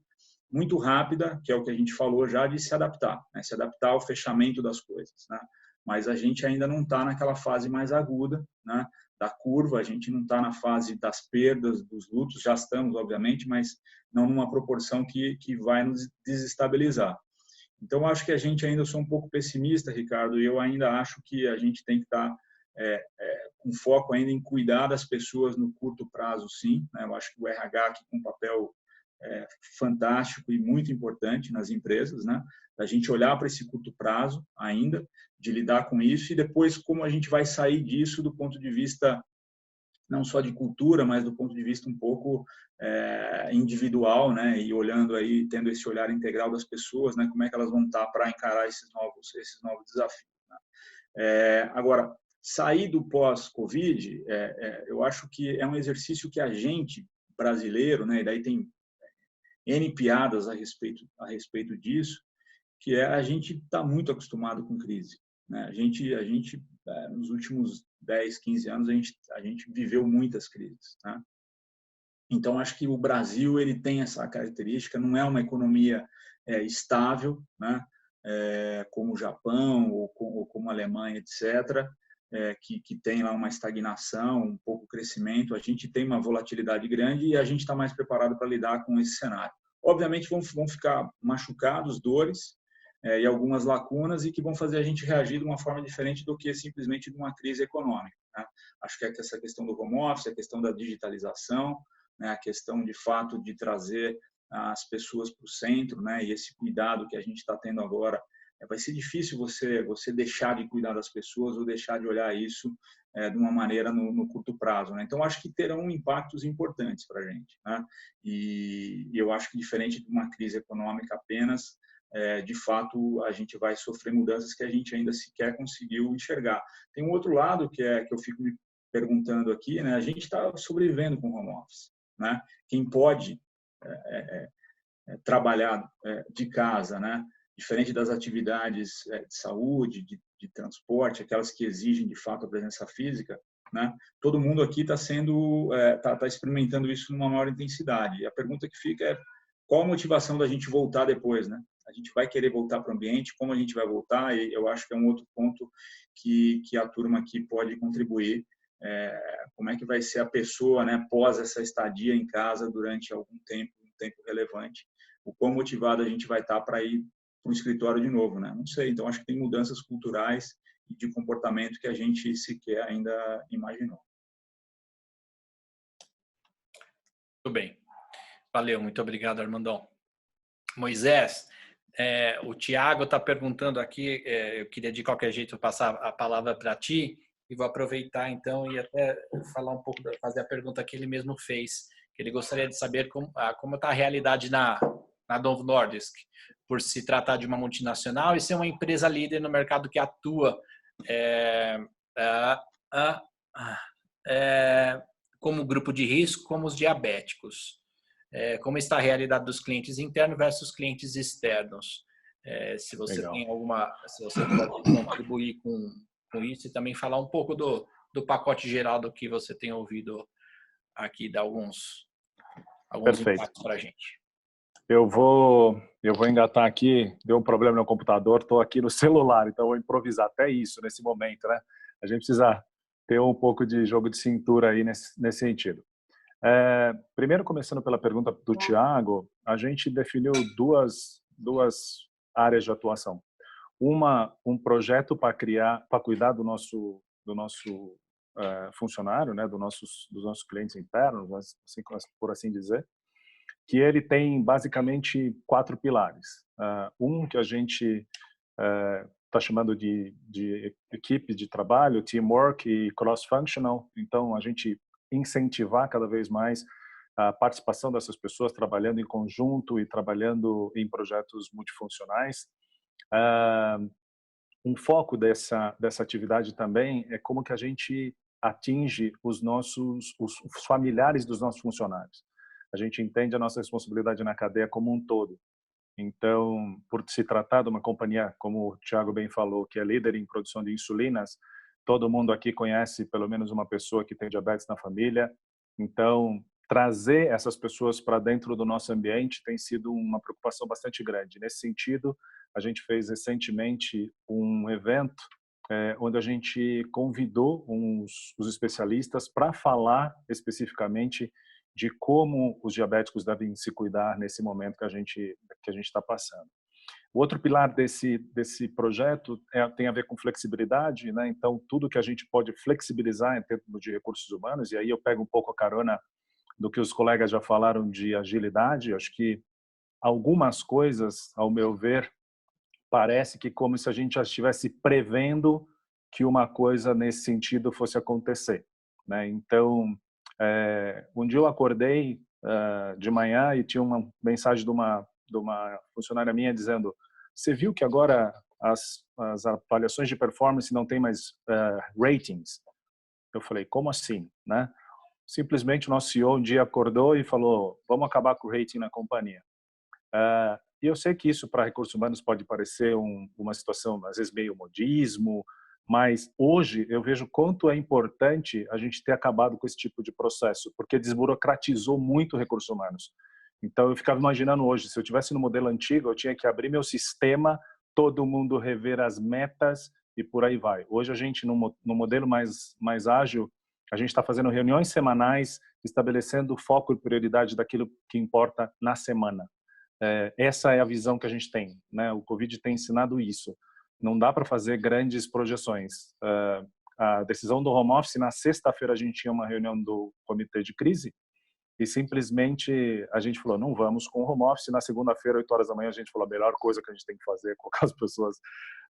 muito rápida, que é o que a gente falou já, de se adaptar, né? Se adaptar ao fechamento das coisas, né? Mas a gente ainda não está naquela fase mais aguda, né, da curva, a gente não está na fase das perdas, dos lutos, já estamos, obviamente, mas não numa proporção que vai nos desestabilizar. Então, acho que a gente ainda, eu sou um pouco pessimista, Ricardo, e eu ainda acho que a gente tem que estar com foco ainda em cuidar das pessoas no curto prazo, sim, né? Eu acho que o RH aqui com um papel fantástico e muito importante nas empresas, né? A gente olhar para esse curto prazo ainda, de lidar com isso, e depois como a gente vai sair disso do ponto de vista não só de cultura, mas do ponto de vista um pouco individual, né? E olhando aí, tendo esse olhar integral das pessoas, né? Como é que elas vão estar para encarar esses novos desafios, né? Agora, sair do pós-Covid, eu acho que é um exercício que a gente, brasileiro, né? E daí tem N piadas a respeito disso, que a gente está muito acostumado com crise, né? A gente nos últimos 10, 15 anos, a gente viveu muitas crises, né? Então, acho que o Brasil ele tem essa característica, não é uma economia estável, né? Como o Japão ou como a Alemanha, etc., que tem lá uma estagnação, um pouco crescimento. A gente tem uma volatilidade grande e a gente está mais preparado para lidar com esse cenário. Obviamente, vão ficar machucados, dores e algumas lacunas, e que vão fazer a gente reagir de uma forma diferente do que simplesmente de uma crise econômica, né? Acho que essa questão do home office, a questão da digitalização, né? A questão, de fato, de trazer as pessoas para o centro, né? E esse cuidado que a gente está tendo agora, vai ser difícil você deixar de cuidar das pessoas ou deixar de olhar isso de uma maneira no curto prazo, né? Então, acho que terão impactos importantes para a gente, né? E eu acho que, diferente de uma crise econômica apenas, de fato, a gente vai sofrer mudanças que a gente ainda sequer conseguiu enxergar. Tem um outro lado que eu fico me perguntando aqui, né? A gente está sobrevivendo com home office, né? Quem pode trabalhar de casa, né? Diferente das atividades de saúde, de transporte, aquelas que exigem de fato a presença física, né? Todo mundo aqui está tá experimentando isso numa maior intensidade. E a pergunta que fica é: qual a motivação da gente voltar depois, né? A gente vai querer voltar para o ambiente, como a gente vai voltar? E eu acho que é um outro ponto que a turma aqui pode contribuir. Como é que vai ser a pessoa, né, pós essa estadia em casa durante algum tempo, um tempo relevante? O quão motivado a gente vai estar para ir para o escritório de novo, né? Não sei. Então, acho que tem mudanças culturais de comportamento que a gente sequer ainda imaginou. Muito bem. Valeu, muito obrigado, Armandão. Moisés, o Tiago está perguntando aqui, eu queria de qualquer jeito passar a palavra para ti, e vou aproveitar então e até falar um pouco, fazer a pergunta que ele mesmo fez, que ele gostaria de saber como está a realidade na Novo Nordisk, por se tratar de uma multinacional e ser uma empresa líder no mercado que atua como grupo de risco, como os diabéticos. Como está a realidade dos clientes internos versus clientes externos? Se você Legal. tem se você pode contribuir com isso e também falar um pouco do pacote geral do que você tem ouvido aqui, dar alguns impactos para a gente. Eu vou engatar aqui, deu um problema no computador, estou aqui no celular, então vou improvisar até isso nesse momento, né? A gente precisa ter um pouco de jogo de cintura aí nesse sentido. Primeiro, começando pela pergunta do Tiago, a gente definiu duas áreas de atuação. Um projeto para cuidar do nosso funcionário, né, dos nossos clientes internos, assim, por assim dizer, que ele tem basicamente 4 pilares. Um que a gente está chamando de equipe de trabalho, teamwork e cross-functional. Então, a gente incentivar cada vez mais a participação dessas pessoas trabalhando em conjunto e trabalhando em projetos multifuncionais. Um foco dessa atividade também é como que a gente atinge os familiares dos nossos funcionários. A gente entende a nossa responsabilidade na cadeia como um todo. Então, por se tratar de uma companhia, como o Thiago bem falou, que é líder em produção de insulinas, todo mundo aqui conhece pelo menos uma pessoa que tem diabetes na família. Então, trazer essas pessoas para dentro do nosso ambiente tem sido uma preocupação bastante grande. Nesse sentido, a gente fez recentemente um evento onde a gente convidou os especialistas para falar especificamente de como os diabéticos devem se cuidar nesse momento que a gente está passando. O outro pilar desse projeto tem a ver com flexibilidade, né? Então, tudo que a gente pode flexibilizar em termos de recursos humanos, e aí eu pego um pouco a carona do que os colegas já falaram de agilidade. Acho que algumas coisas, ao meu ver, parece que como se a gente já estivesse prevendo que uma coisa nesse sentido fosse acontecer, né? Então, um dia eu acordei de manhã e tinha uma mensagem de uma funcionária minha dizendo: você viu que agora as avaliações de performance não tem mais ratings? Eu falei, como assim, né? Simplesmente o nosso CEO um dia acordou e falou: vamos acabar com o rating na companhia. E eu sei que isso para recursos humanos pode parecer uma situação às vezes meio modismo, mas hoje eu vejo quanto é importante a gente ter acabado com esse tipo de processo, porque desburocratizou muito recursos humanos. Então eu ficava imaginando hoje, se eu tivesse no modelo antigo, eu tinha que abrir meu sistema, todo mundo rever as metas e por aí vai. Hoje a gente no modelo mais ágil, a gente está fazendo reuniões semanais, estabelecendo foco e prioridade daquilo que importa na semana. Essa é a visão que a gente tem, né? O Covid tem ensinado isso. Não dá para fazer grandes projeções. A decisão do home office, na sexta-feira a gente tinha uma reunião do comitê de crise e simplesmente a gente falou, não vamos com o home office. Na segunda-feira, 8 horas da manhã, a gente falou, a melhor coisa que a gente tem que fazer é colocar as pessoas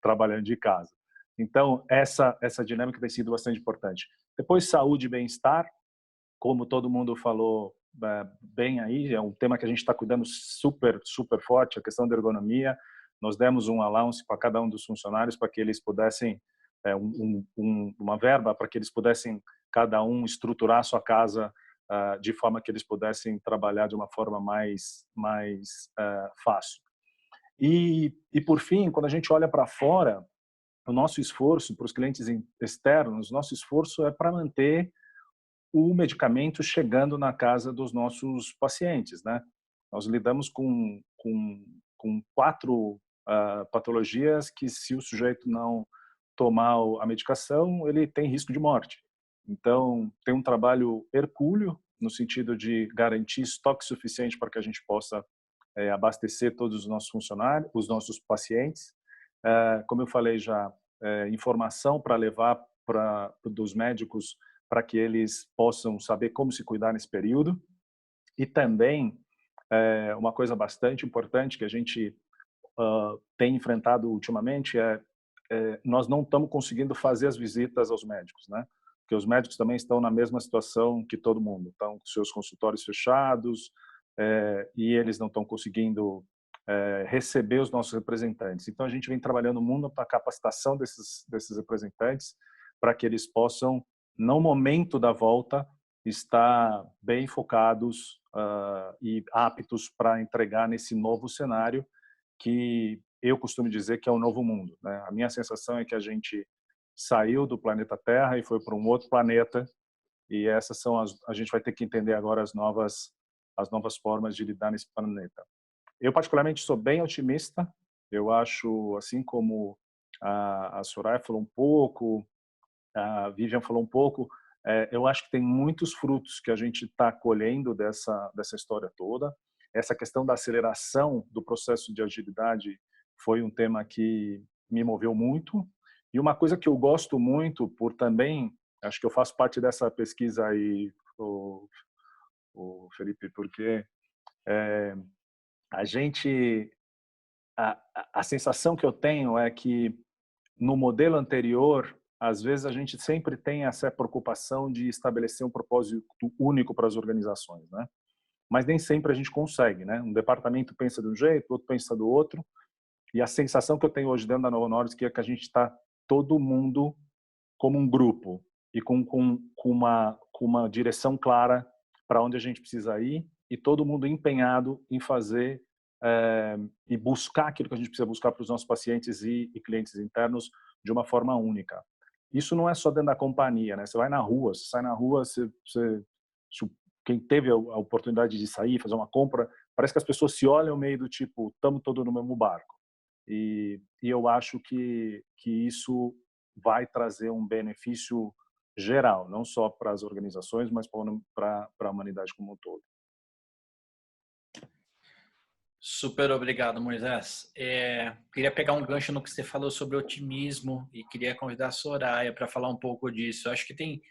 trabalhando de casa. Então, essa dinâmica tem sido bastante importante. Depois, saúde e bem-estar, como todo mundo falou bem aí, é um tema que a gente está cuidando super, super forte, a questão da ergonomia. Nós demos um allowance para cada um dos funcionários para que eles pudessem, uma verba para que eles pudessem, cada um, estruturar a sua casa de forma que eles pudessem trabalhar de uma forma mais fácil. E, por fim, quando a gente olha para fora, o nosso esforço para os clientes externos, nosso esforço é para manter o medicamento chegando na casa dos nossos pacientes, né? Nós lidamos com 4 patologias que, se o sujeito não tomar a medicação, ele tem risco de morte. Então, tem um trabalho hercúleo no sentido de garantir estoque suficiente para que a gente possa abastecer todos os nossos funcionários, os nossos pacientes. Como eu falei já, informação para levar dos médicos para que eles possam saber como se cuidar nesse período. E também, uma coisa bastante importante que a gente tem enfrentado ultimamente nós não estamos conseguindo fazer as visitas aos médicos, né? Porque os médicos também estão na mesma situação que todo mundo, estão com seus consultórios fechados e eles não estão conseguindo receber os nossos representantes. Então, a gente vem trabalhando muito para a capacitação desses representantes para que eles possam, no momento da volta, estar bem focados e aptos para entregar nesse novo cenário que eu costumo dizer que é um novo mundo, né? A minha sensação é que a gente saiu do planeta Terra e foi para um outro planeta, e essas são a gente vai ter que entender agora as novas formas de lidar nesse planeta. Eu particularmente sou bem otimista. Eu acho, assim como a Soraya falou um pouco, a Vivian falou um pouco, eu acho que tem muitos frutos que a gente está colhendo dessa história toda. Essa questão da aceleração do processo de agilidade foi um tema que me moveu muito. E uma coisa que eu gosto muito, por também, acho que eu faço parte dessa pesquisa aí, o Felipe, porque a sensação que eu tenho é que no modelo anterior, às vezes a gente sempre tem essa preocupação de estabelecer um propósito único para as organizações, né? Mas nem sempre a gente consegue, né? Um departamento pensa de um jeito, outro pensa do outro. E a sensação que eu tenho hoje dentro da Novo Nordisk é que a gente está todo mundo como um grupo e com uma direção clara para onde a gente precisa ir e todo mundo empenhado em fazer e buscar aquilo que a gente precisa buscar para os nossos pacientes e clientes internos de uma forma única. Isso não é só dentro da companhia, né? Você vai na rua, você sai na rua, quem teve a oportunidade de sair, fazer uma compra, parece que as pessoas se olham meio do tipo, estamos todos no mesmo barco. E eu acho que isso vai trazer um benefício geral, não só para as organizações, mas para a humanidade como um todo. Super obrigado, Moisés. Queria pegar um gancho no que você falou sobre otimismo e queria convidar a Soraya para falar um pouco disso. Eu acho que tem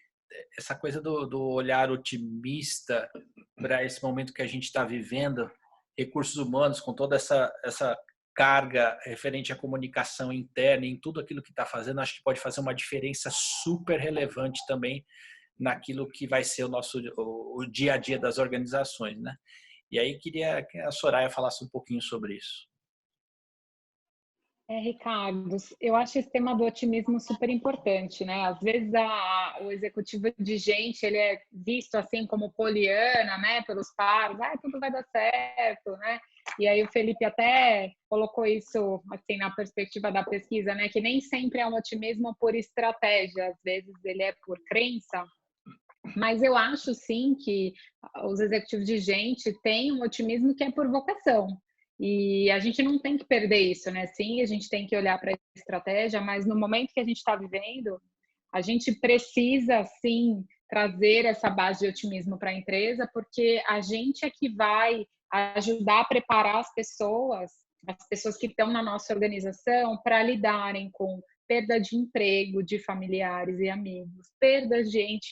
essa coisa do olhar otimista para esse momento que a gente está vivendo, recursos humanos com toda essa carga referente à comunicação interna, em tudo aquilo que está fazendo, acho que pode fazer uma diferença super relevante também naquilo que vai ser o dia a dia das organizações, né? E aí queria que a Soraya falasse um pouquinho sobre isso. Ricardo, eu acho esse tema do otimismo super importante, né? Às vezes o executivo de gente, ele é visto assim como poliana, né? Pelos pares, tudo vai dar certo, né? E aí o Felipe até colocou isso assim na perspectiva da pesquisa, né? Que nem sempre é um otimismo por estratégia, às vezes ele é por crença. Mas eu acho sim que os executivos de gente têm um otimismo que é por vocação. E a gente não tem que perder isso, né? Sim, a gente tem que olhar para a estratégia, mas no momento que a gente está vivendo, a gente precisa, sim, trazer essa base de otimismo para a empresa, porque a gente é que vai ajudar a preparar as pessoas que estão na nossa organização para lidarem com perda de emprego, de familiares e amigos, perdas de entes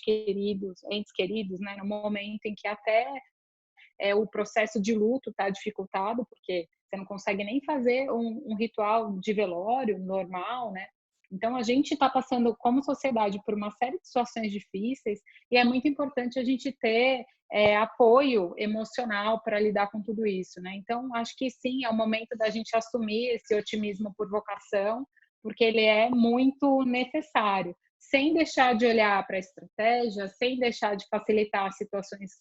queridos, né? No momento em que até o processo de luto está dificultado, porque você não consegue nem fazer um ritual de velório normal, né? Então, a gente está passando, como sociedade, por uma série de situações difíceis e é muito importante a gente ter apoio emocional para lidar com tudo isso, né? Então, acho que sim, é o momento da gente assumir esse otimismo por vocação, porque ele é muito necessário, sem deixar de olhar para a estratégia, sem deixar de facilitar as situações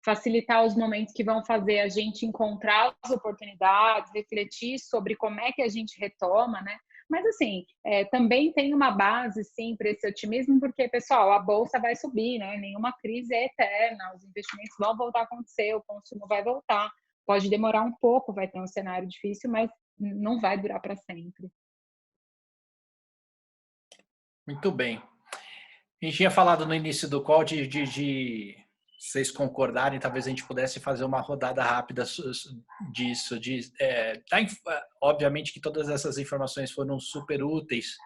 facilitar os momentos que vão fazer a gente encontrar as oportunidades, refletir sobre como é que a gente retoma, né? Mas, assim, também tem uma base, sim, para esse otimismo, porque, pessoal, a bolsa vai subir, né? Nenhuma crise é eterna, os investimentos vão voltar a acontecer, o consumo vai voltar. Pode demorar um pouco, vai ter um cenário difícil, mas não vai durar para sempre. Muito bem. A gente tinha falado no início do call de vocês concordarem, talvez a gente pudesse fazer uma rodada rápida disso. Obviamente que todas essas informações foram super úteis,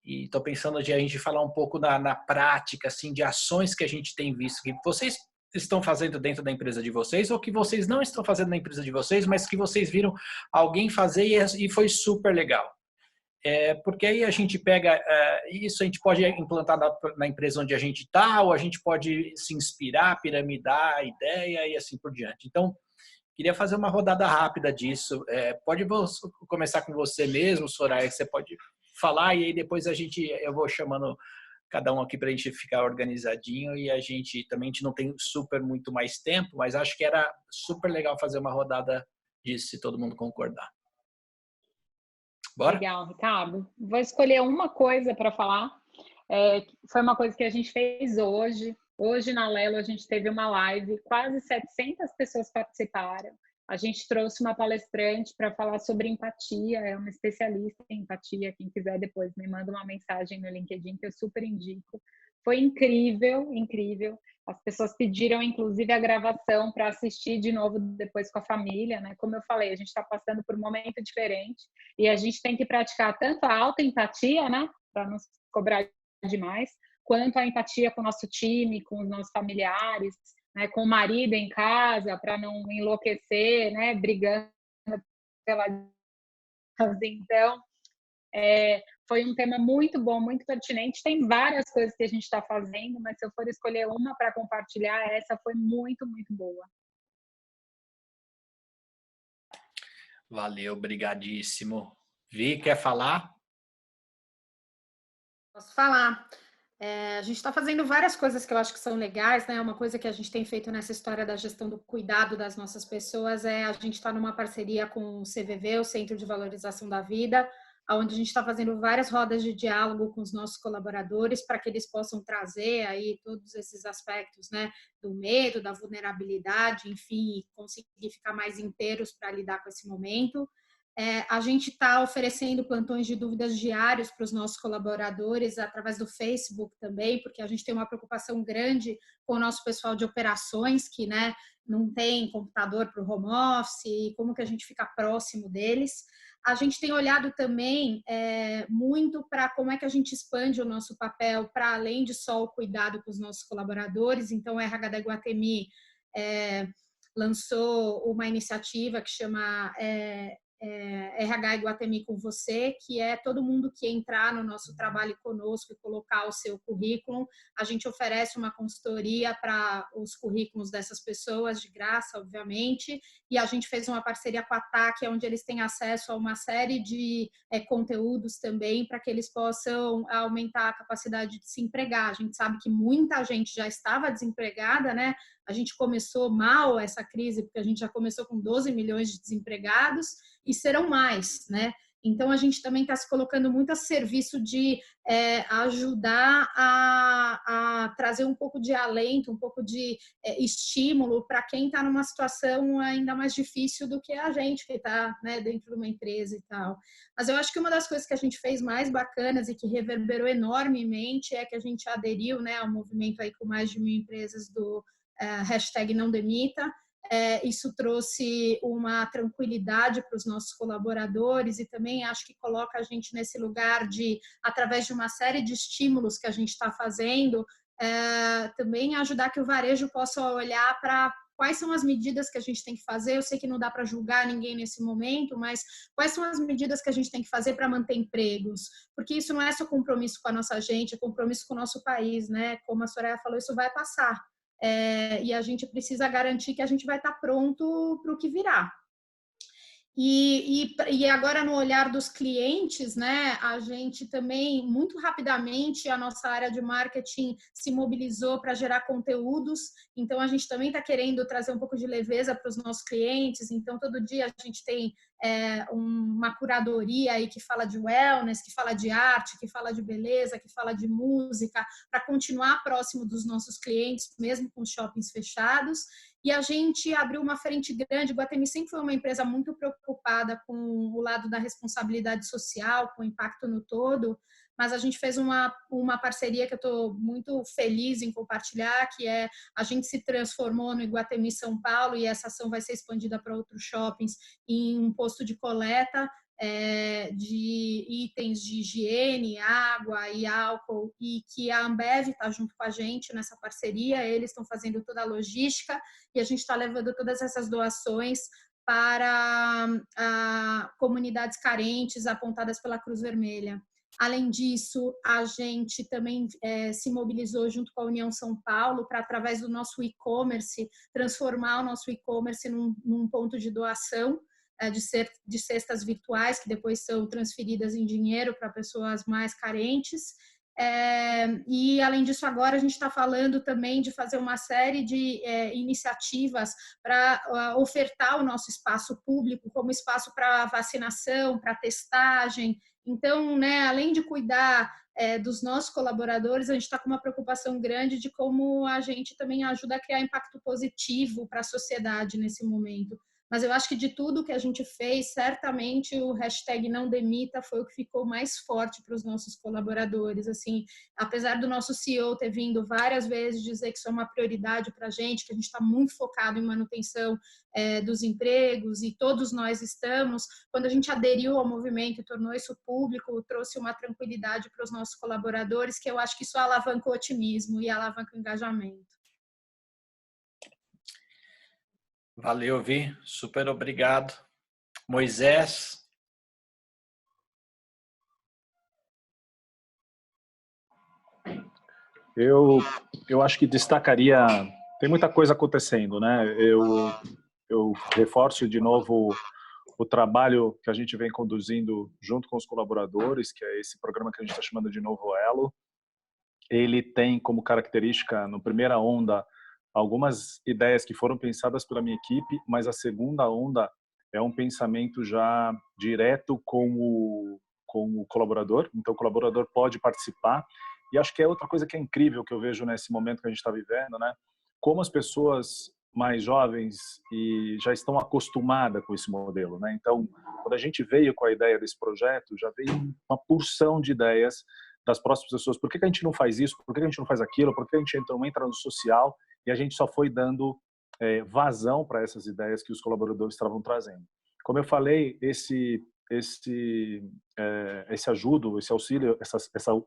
e estou pensando de a gente falar um pouco na prática, assim, de ações que a gente tem visto, que vocês estão fazendo dentro da empresa de vocês, ou que vocês não estão fazendo na empresa de vocês, mas que vocês viram alguém fazer e foi super legal. Porque aí a gente pega isso, a gente pode implantar na empresa onde a gente está, ou a gente pode se inspirar, piramidar a ideia e assim por diante. Então, queria fazer uma rodada rápida disso. Pode começar com você mesmo, Soraya, você pode falar, e aí depois eu vou chamando cada um aqui para a gente ficar organizadinho, e a gente não tem muito mais tempo, mas acho que era super legal fazer uma rodada disso, se todo mundo concordar. Bora? Legal, Ricardo. Vou escolher uma coisa para falar. Foi uma coisa que a gente fez hoje. Hoje na Lelo a gente teve uma live, quase 700 pessoas participaram. A gente trouxe uma palestrante para falar sobre empatia, é uma especialista em empatia. Quem quiser depois me manda uma mensagem no LinkedIn que eu super indico. Foi incrível, incrível. As pessoas pediram, inclusive, a gravação para assistir de novo depois com a família, né? Como eu falei, a gente está passando por um momento diferente e a gente tem que praticar tanto a autoempatia, né? Para não se cobrar demais, quanto a empatia com o nosso time, com os nossos familiares, né? Com o marido em casa, para não enlouquecer, né? Brigando pela... Então, foi um tema muito bom, muito pertinente. Tem várias coisas que a gente está fazendo, mas se eu for escolher uma para compartilhar, essa foi muito, muito boa. Valeu, obrigadíssimo. Vi, quer falar? Posso falar. A gente está fazendo várias coisas que eu acho que são legais, né? Uma coisa que a gente tem feito nessa história da gestão do cuidado das nossas pessoas a gente está numa parceria com o CVV, o Centro de Valorização da Vida, onde a gente está fazendo várias rodas de diálogo com os nossos colaboradores para que eles possam trazer aí todos esses aspectos, né, do medo, da vulnerabilidade, enfim, conseguir ficar mais inteiros para lidar com esse momento. A gente está oferecendo plantões de dúvidas diários para os nossos colaboradores através do Facebook também, porque a gente tem uma preocupação grande com o nosso pessoal de operações, que, né, não tem computador para o home office, e como que a gente fica próximo deles. A gente tem olhado também muito para como é que a gente expande o nosso papel para além de só o cuidado com os nossos colaboradores. Então, a RH da Iguatemi lançou uma iniciativa que chama RH Iguatemi com você, que é todo mundo que entrar no nosso trabalho conosco e colocar o seu currículo, a gente oferece uma consultoria para os currículos dessas pessoas, de graça, obviamente, e a gente fez uma parceria com a TAC, onde eles têm acesso a uma série de conteúdos também, para que eles possam aumentar a capacidade de se empregar. A gente sabe que muita gente já estava desempregada, né? A gente começou mal essa crise, porque a gente já começou com 12 milhões de desempregados, e serão mais, né? Então, a gente também está se colocando muito a serviço de ajudar a trazer um pouco de alento, um pouco de estímulo para quem está numa situação ainda mais difícil do que a gente que está, né, dentro de uma empresa e tal. Mas eu acho que uma das coisas que a gente fez mais bacanas e que reverberou enormemente é que a gente aderiu, né, ao movimento aí com mais de 1.000 empresas do hashtag Não Demita. Isso trouxe uma tranquilidade para os nossos colaboradores e também acho que coloca a gente nesse lugar de, através de uma série de estímulos que a gente está fazendo, também ajudar que o varejo possa olhar para quais são as medidas que a gente tem que fazer. Eu sei que não dá para julgar ninguém nesse momento, mas quais são as medidas que a gente tem que fazer para manter empregos? Porque isso não é só compromisso com a nossa gente, é compromisso com o nosso país, né? Como a Soraya falou, isso vai passar. E a gente precisa garantir que a gente vai estar pronto para o que virá. E agora, no olhar dos clientes, né, a gente também, muito rapidamente, a nossa área de marketing se mobilizou para gerar conteúdos. Então, a gente também está querendo trazer um pouco de leveza para os nossos clientes. Então, todo dia a gente tem uma curadoria aí que fala de wellness, que fala de arte, que fala de beleza, que fala de música, para continuar próximo dos nossos clientes, mesmo com os shoppings fechados. E a gente abriu uma frente grande. O Iguatemi sempre foi uma empresa muito preocupada com o lado da responsabilidade social, com o impacto no todo, mas a gente fez uma parceria que eu estou muito feliz em compartilhar, que é a gente se transformou no Iguatemi São Paulo, e essa ação vai ser expandida para outros shoppings, em um posto de coleta de itens de higiene, água e álcool, e que a Ambev está junto com a gente nessa parceria, eles estão fazendo toda a logística e a gente está levando todas essas doações para comunidades carentes apontadas pela Cruz Vermelha. Além disso, a gente também se mobilizou junto com a União São Paulo para, através do nosso e-commerce, transformar o nosso e-commerce num ponto de doação de cestas virtuais, que depois são transferidas em dinheiro para pessoas mais carentes. E, além disso, agora a gente está falando também de fazer uma série de iniciativas para ofertar o nosso espaço público como espaço para vacinação, para testagem. Então, além de cuidar dos nossos colaboradores, a gente está com uma preocupação grande de como a gente também ajuda a criar impacto positivo para a sociedade nesse momento. Mas eu acho que de tudo que a gente fez, certamente o hashtag Não Demita foi o que ficou mais forte para os nossos colaboradores. Assim, apesar do nosso CEO ter vindo várias vezes dizer que isso é uma prioridade para a gente, que a gente está muito focado em manutenção dos empregos, e todos nós estamos, quando a gente aderiu ao movimento e tornou isso público, trouxe uma tranquilidade para os nossos colaboradores, que eu acho que isso alavanca o otimismo e alavanca o engajamento. Valeu, Vi. Super obrigado. Moisés. Eu acho que destacaria, tem muita coisa acontecendo, né? Eu reforço de novo o trabalho que a gente vem conduzindo junto com os colaboradores, que é esse programa que a gente está chamando de Novo Elo. Ele tem como característica, no primeira onda, algumas ideias que foram pensadas pela minha equipe, mas a segunda onda é um pensamento já direto com o colaborador. Então, o colaborador pode participar. E acho que é outra coisa que é incrível que eu vejo nesse momento que a gente está vivendo, né? Como as pessoas mais jovens e já estão acostumadas com esse modelo, né? Então, quando a gente veio com a ideia desse projeto, já veio uma porção de ideias das próximas pessoas. Por que a gente não faz isso? Por que a gente não faz aquilo? Por que a gente não entra no social? E a gente só foi dando vazão para essas ideias que os colaboradores estavam trazendo. Como eu falei, esse ajudo, esse auxílio,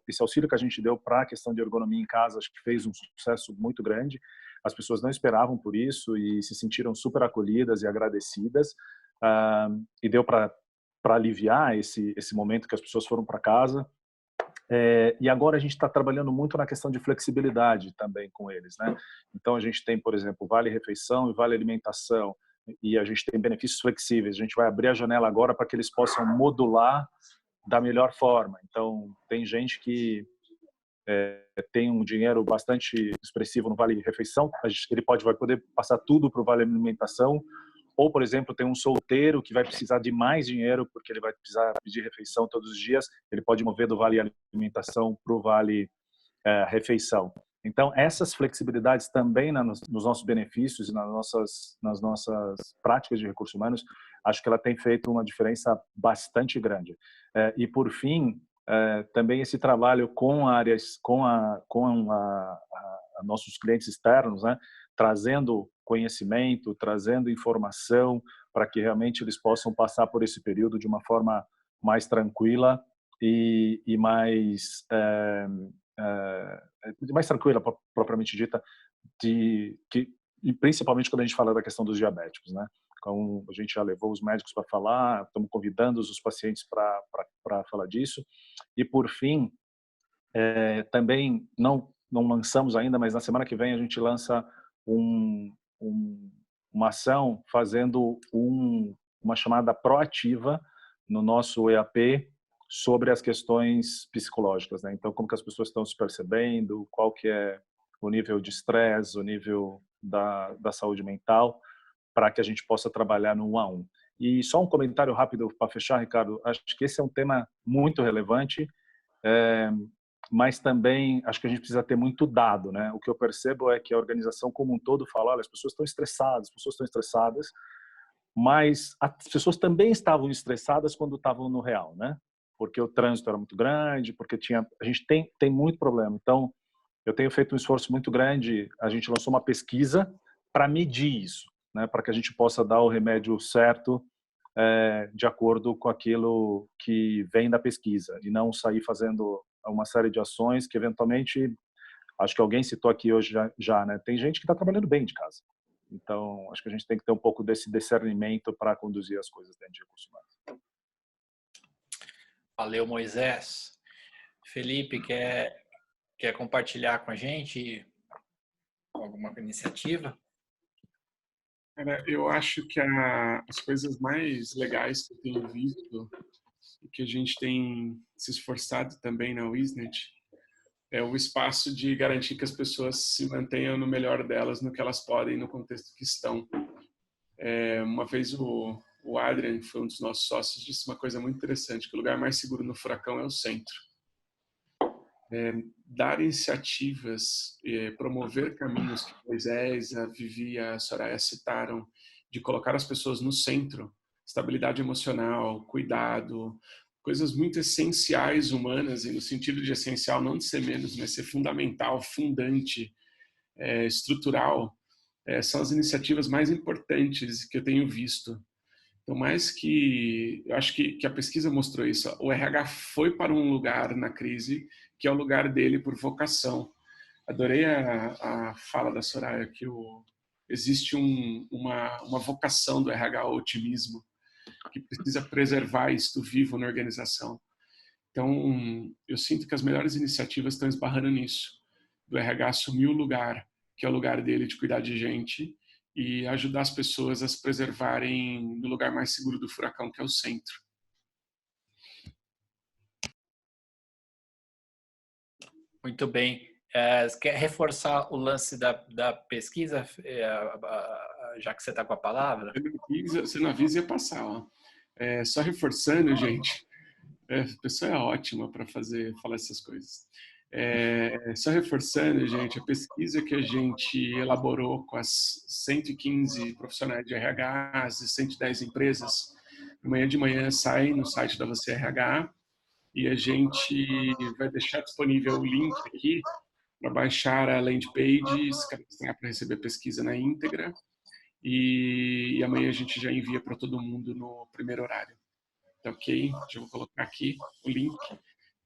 esse auxílio que a gente deu para a questão de ergonomia em casa, acho que fez um sucesso muito grande. As pessoas não esperavam por isso e se sentiram super acolhidas e agradecidas. E deu para aliviar esse momento que as pessoas foram para casa. E agora a gente está trabalhando muito na questão de flexibilidade também com eles, né? Então a gente tem, por exemplo, vale refeição e vale alimentação, e a gente tem benefícios flexíveis. A gente vai abrir a janela agora para que eles possam modular da melhor forma. Então tem gente que tem um dinheiro bastante expressivo no vale refeição, ele vai poder passar tudo para o vale alimentação. Ou, por exemplo, tem um solteiro que vai precisar de mais dinheiro porque ele vai precisar pedir refeição todos os dias, ele pode mover do vale alimentação para o vale refeição. Então, essas flexibilidades também nos nossos benefícios e nas nossas práticas de recursos humanos, acho que ela tem feito uma diferença bastante grande. E, por fim, também esse trabalho com nossos clientes externos, né, trazendo conhecimento, trazendo informação para que realmente eles possam passar por esse período de uma forma mais tranquila e mais tranquila, propriamente dita, e principalmente quando a gente fala da questão dos diabéticos, né? Então, a gente já levou os médicos para falar, estamos convidando os pacientes para falar disso. E, por fim, também não lançamos ainda, mas na semana que vem a gente lança uma ação fazendo uma chamada proativa no nosso EAP sobre as questões psicológicas, né? Então, como que as pessoas estão se percebendo, qual que é o nível de estresse, o nível da saúde mental, para que a gente possa trabalhar no 1 a 1. E só um comentário rápido para fechar, Ricardo. Acho que esse é um tema muito relevante, mas também acho que a gente precisa ter muito dado, né? O que eu percebo é que a organização como um todo fala, olha, as pessoas estão estressadas, mas as pessoas também estavam estressadas quando estavam no real, né? porque o trânsito era muito grande, porque a gente tem muito problema. Então, eu tenho feito um esforço muito grande, a gente lançou uma pesquisa para medir isso, né, para que a gente possa dar o remédio certo de acordo com aquilo que vem da pesquisa e não sair fazendo uma série de ações que eventualmente, acho que alguém citou aqui hoje já, né, tem gente que está trabalhando bem de casa. Então, acho que a gente tem que ter um pouco desse discernimento para conduzir as coisas dentro de recursos humanos. Valeu, Moisés. Felipe, quer compartilhar com a gente alguma iniciativa? Eu acho que as coisas mais legais que eu tenho visto e que a gente tem se esforçado também na Wisnet é o espaço de garantir que as pessoas se mantenham no melhor delas, no que elas podem, no contexto que estão. Uma vez o Adrian, que foi um dos nossos sócios, disse uma coisa muito interessante, que o lugar mais seguro no furacão é o centro. Dar iniciativas, promover caminhos que Moisés, a Vivi e a Soraya citaram, de colocar as pessoas no centro, estabilidade emocional, cuidado, coisas muito essenciais humanas, e no sentido de essencial não de ser menos, mas ser fundamental, fundante, estrutural, são as iniciativas mais importantes que eu tenho visto. Então, mais que... Eu acho que a pesquisa mostrou isso. O RH foi para um lugar na crise que é o lugar dele por vocação. Adorei a fala da Soraya, que existe uma vocação do RH ao otimismo, que precisa preservar isto vivo na organização. Então, eu sinto que as melhores iniciativas estão esbarrando nisso, do RH assumir o lugar, que é o lugar dele de cuidar de gente, e ajudar as pessoas a se preservarem no lugar mais seguro do furacão, que é o centro. Muito bem. Você quer reforçar o lance da pesquisa, já que você está com a palavra? Você não avisa, ia passar. Ó. Só reforçando, gente, a pessoa é ótima para falar essas coisas. Só reforçando, gente, a pesquisa que a gente elaborou com as 115 profissionais de RH, as 110 empresas, amanhã de manhã sai no site da Você RH e a gente vai deixar disponível o link aqui para baixar a landing page, se cadastrar para receber a pesquisa na íntegra e amanhã a gente já envia para todo mundo no primeiro horário. Tá ok? Já vou colocar aqui o link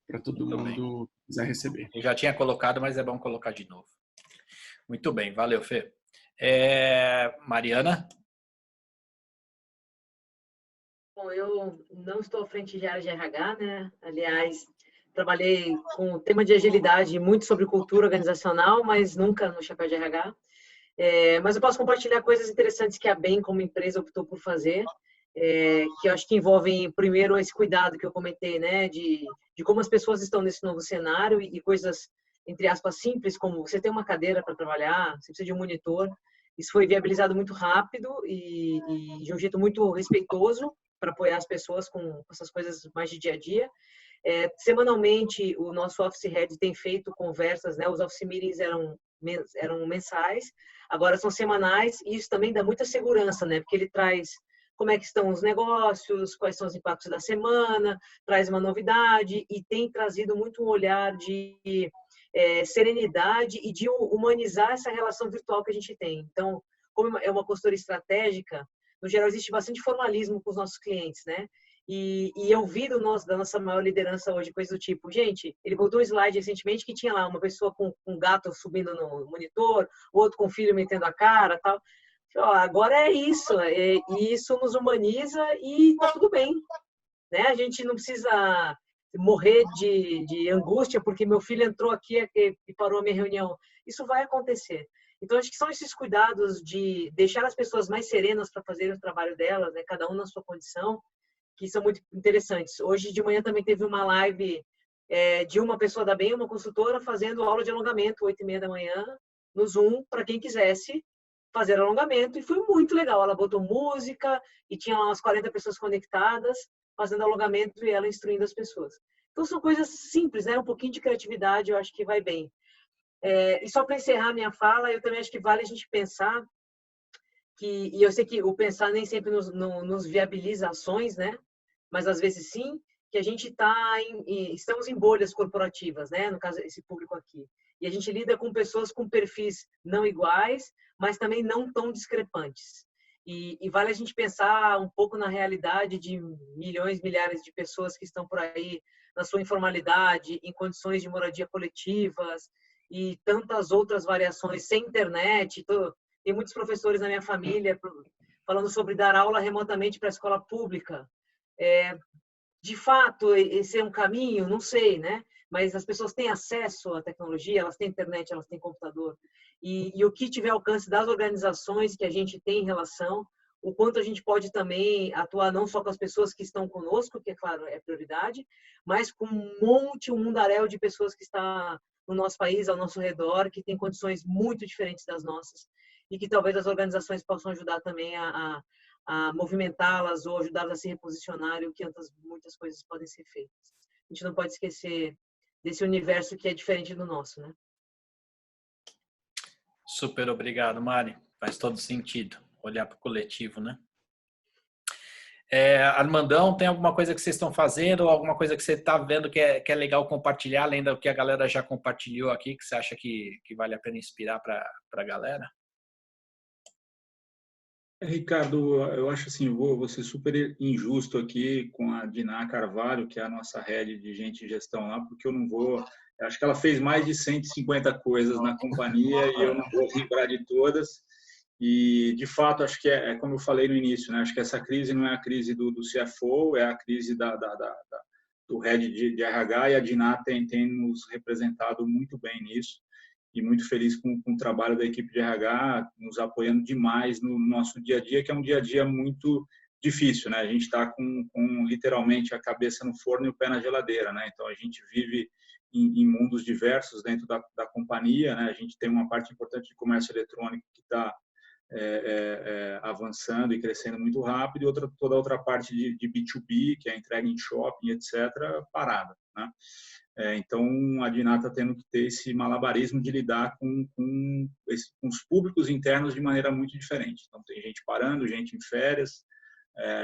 para todo mundo que quiser receber. Eu já tinha colocado, mas é bom colocar de novo. Muito bem, valeu, Fê. Mariana? Bom, eu não estou à frente de área de RH, né? Aliás, trabalhei com o tema de agilidade muito sobre cultura organizacional, mas nunca no chapéu de RH. Mas eu posso compartilhar coisas interessantes que a BEM, como empresa, optou por fazer, que eu acho que envolvem, primeiro, esse cuidado que eu comentei, né? De como as pessoas estão nesse novo cenário e coisas, entre aspas, simples, como você tem uma cadeira para trabalhar, você precisa de um monitor. Isso foi viabilizado muito rápido e de um jeito muito respeitoso para apoiar as pessoas com essas coisas mais de dia a dia. Semanalmente, o nosso Office Head tem feito conversas, né? Os Office Meetings eram mensais, agora são semanais, e isso também dá muita segurança, né? Porque ele traz como é que estão os negócios, quais são os impactos da semana, traz uma novidade e tem trazido muito um olhar de serenidade e de humanizar essa relação virtual que a gente tem. Então, como é uma consultoria estratégica, no geral existe bastante formalismo com os nossos clientes, né? E eu vi da nossa maior liderança hoje coisa do tipo, gente, ele botou um slide recentemente que tinha lá uma pessoa com um gato subindo no monitor, outro com o filho metendo a cara, tal. Agora é isso, e isso nos humaniza e tá tudo bem, né? A gente não precisa morrer de angústia porque meu filho entrou aqui e parou a minha reunião. Isso vai acontecer. Então, acho que são esses cuidados de deixar as pessoas mais serenas para fazerem o trabalho delas, né? Cada um na sua condição, que são muito interessantes. Hoje de manhã também teve uma live de uma pessoa da BEM, uma consultora, fazendo aula de alongamento, 8h30 da manhã, no Zoom, para quem quisesse fazer alongamento, e foi muito legal. Ela botou música e tinha lá umas 40 pessoas conectadas, fazendo alongamento e ela instruindo as pessoas. Então, são coisas simples, né? Um pouquinho de criatividade, eu acho que vai bem. E só para encerrar minha fala, eu também acho que vale a gente pensar e eu sei que o pensar nem sempre nos viabiliza ações, né? Mas às vezes sim, que a gente estamos em bolhas corporativas, né? No caso, esse público aqui. E a gente lida com pessoas com perfis não iguais, mas também não tão discrepantes. E vale a gente pensar um pouco na realidade de milhões, milhares de pessoas que estão por aí na sua informalidade, em condições de moradia coletivas e tantas outras variações sem internet. Tem muitos professores na minha família falando sobre dar aula remotamente para a escola pública. De fato, esse é um caminho? Não sei, né? Mas as pessoas têm acesso à tecnologia, elas têm internet, elas têm computador. E o que tiver alcance das organizações que a gente tem em relação, o quanto a gente pode também atuar não só com as pessoas que estão conosco, que, é claro, é prioridade, mas com um mundaréu de pessoas que está no nosso país, ao nosso redor, que tem condições muito diferentes das nossas e que talvez as organizações possam ajudar também a movimentá-las ou ajudá-las a se reposicionar, e o que muitas coisas podem ser feitas. A gente não pode esquecer desse universo que é diferente do nosso, né? Super obrigado, Mari. Faz todo sentido olhar para o coletivo, né? Armandão, tem alguma coisa que vocês estão fazendo ou alguma coisa que você está vendo que é legal compartilhar, além do que a galera já compartilhou aqui, que você acha que vale a pena inspirar para a galera? Ricardo, eu acho assim, vou ser super injusto aqui com a Diná Carvalho, que é a nossa head de gente e gestão lá, porque acho que ela fez mais de 150 coisas na companhia e eu não vou lembrar de todas. E, de fato, acho que é como eu falei no início, né? Acho que essa crise não é a crise do CFO, é a crise do head de RH, e a Diná tem nos representado muito bem nisso. E muito feliz com o trabalho da equipe de RH, nos apoiando demais no nosso dia a dia, que é um dia a dia muito difícil, né? A gente está com literalmente a cabeça no forno e o pé na geladeira, né? Então a gente vive em mundos diversos dentro da companhia, né? A gente tem uma parte importante de comércio eletrônico que está avançando e crescendo muito rápido, e toda a outra parte de B2B, que é a entrega em shopping, etc., parada, né? Então, a Diná está tendo que ter esse malabarismo de lidar com os públicos internos de maneira muito diferente. Então, tem gente parando, gente em férias,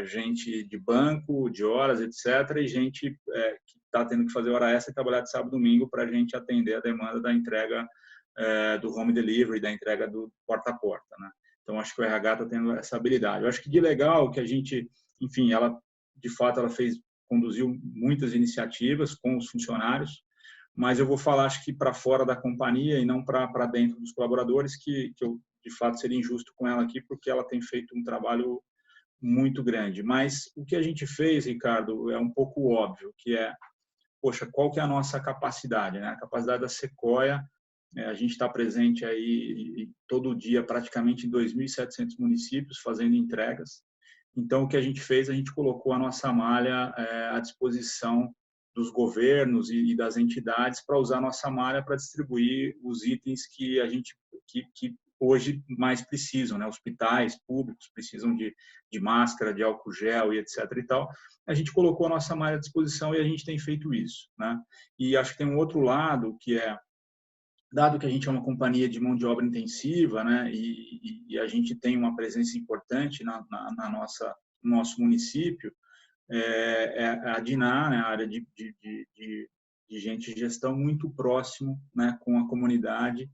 gente de banco, de horas, etc., e gente que está tendo que fazer hora extra e trabalhar de sábado e domingo para a gente atender a demanda da entrega do home delivery, da entrega do porta a porta, né? Então, acho que o RH está tendo essa habilidade. Eu acho que de legal que a gente, enfim, de fato, ela conduziu muitas iniciativas com os funcionários, mas eu vou falar, acho que para fora da companhia e não para dentro dos colaboradores, que eu, de fato, seria injusto com ela aqui, porque ela tem feito um trabalho muito grande. Mas o que a gente fez, Ricardo, é um pouco óbvio, que poxa, qual que é a nossa capacidade, né? A capacidade da Sequoia, a gente está presente aí todo dia, praticamente em 2.700 municípios, fazendo entregas. Então, o que a gente fez, a gente colocou a nossa malha à disposição dos governos e das entidades para usar a nossa malha para distribuir os itens que que hoje mais precisam, né? Hospitais públicos precisam de máscara, de álcool gel e etc. e tal. A gente colocou a nossa malha à disposição e a gente tem feito isso, né? E acho que tem um outro lado que dado que a gente é uma companhia de mão de obra intensiva, né, e a gente tem uma presença importante no nosso município, a Diná, né, a área de gente de gestão, muito próximo, né, com a comunidade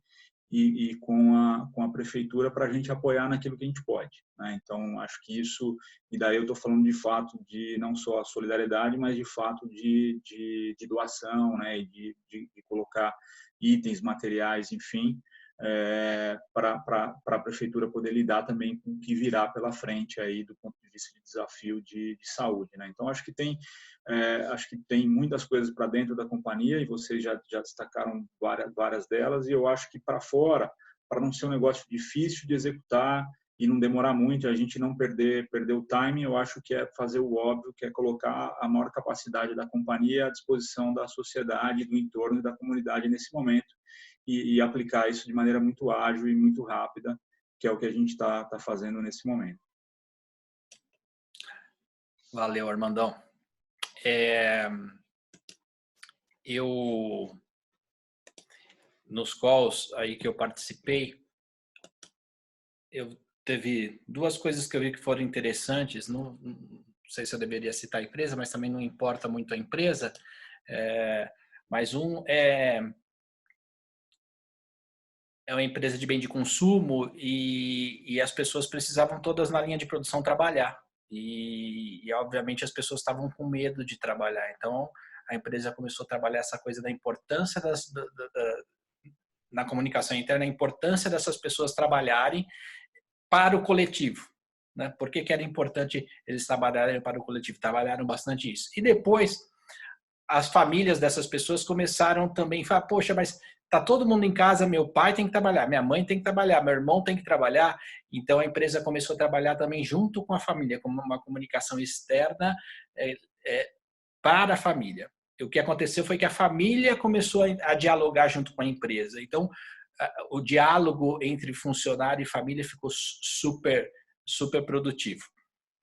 e com a prefeitura para a gente apoiar naquilo que a gente pode, né? Então, acho que isso, e daí eu estou falando de fato de não só a solidariedade, mas de fato de doação, né, e de colocar itens, materiais, enfim, para a prefeitura poder lidar também com o que virá pela frente aí do ponto de vista de desafio de saúde, né? Então, acho que tem muitas coisas para dentro da companhia e vocês já destacaram várias delas, e eu acho que para fora, para não ser um negócio difícil de executar e não demorar muito, a gente não perder o timing, eu acho que é fazer o óbvio, que é colocar a maior capacidade da companhia à disposição da sociedade, do entorno e da comunidade nesse momento, e aplicar isso de maneira muito ágil e muito rápida, que é o que a gente está fazendo nesse momento. Valeu, Armandão. Nos calls aí que eu participei, teve duas coisas que eu vi que foram interessantes. sei se eu deveria citar a empresa, mas também não importa muito a empresa, mas é uma empresa de bem de consumo e as pessoas precisavam todas na linha de produção trabalhar. E obviamente as pessoas estavam com medo de trabalhar. Então a empresa começou a trabalhar essa coisa da importância na comunicação interna, a importância dessas pessoas trabalharem para o coletivo. Né? Por que era importante eles trabalharem para o coletivo? Trabalharam bastante isso. E depois as famílias dessas pessoas começaram também a falar, poxa, mas tá todo mundo em casa, meu pai tem que trabalhar, minha mãe tem que trabalhar, meu irmão tem que trabalhar. Então a empresa começou a trabalhar também junto com a família, como uma comunicação externa para a família. O que aconteceu foi que a família começou a dialogar junto com a empresa. Então o diálogo entre funcionário e família ficou super produtivo.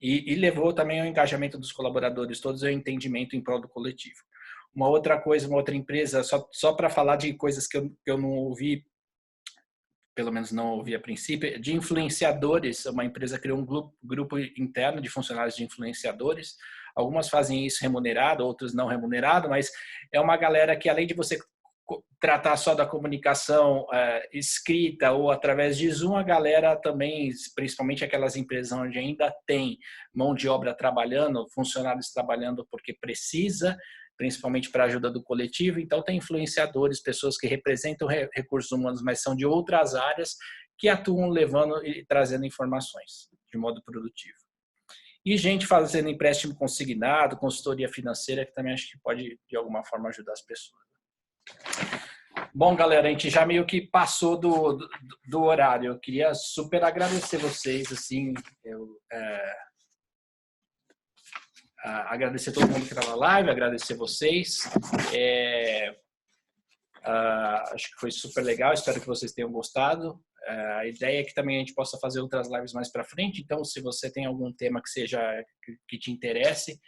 E levou também ao engajamento dos colaboradores todos, ao entendimento em prol do coletivo. Uma outra coisa, uma outra empresa, só para falar de coisas que eu não ouvi, pelo menos não ouvi a princípio, de influenciadores. Uma empresa criou um grupo interno de funcionários de influenciadores. Algumas fazem isso remunerado, outros não remunerado, mas é uma galera que, além de você tratar só da comunicação escrita ou através de Zoom, a galera também, principalmente aquelas empresas onde ainda tem mão de obra trabalhando, funcionários trabalhando porque precisa, principalmente para a ajuda do coletivo. Então tem influenciadores, pessoas que representam recursos humanos, mas são de outras áreas, que atuam levando e trazendo informações de modo produtivo. E gente fazendo empréstimo consignado, consultoria financeira, que também acho que pode de alguma forma ajudar as pessoas. Bom, galera, a gente já meio que passou do horário. Eu queria super agradecer vocês, assim, agradecer todo mundo que estava na live, agradecer vocês. Acho que foi super legal, espero que vocês tenham gostado. A ideia é que também a gente possa fazer outras lives mais para frente, então se você tem algum tema que te interesse,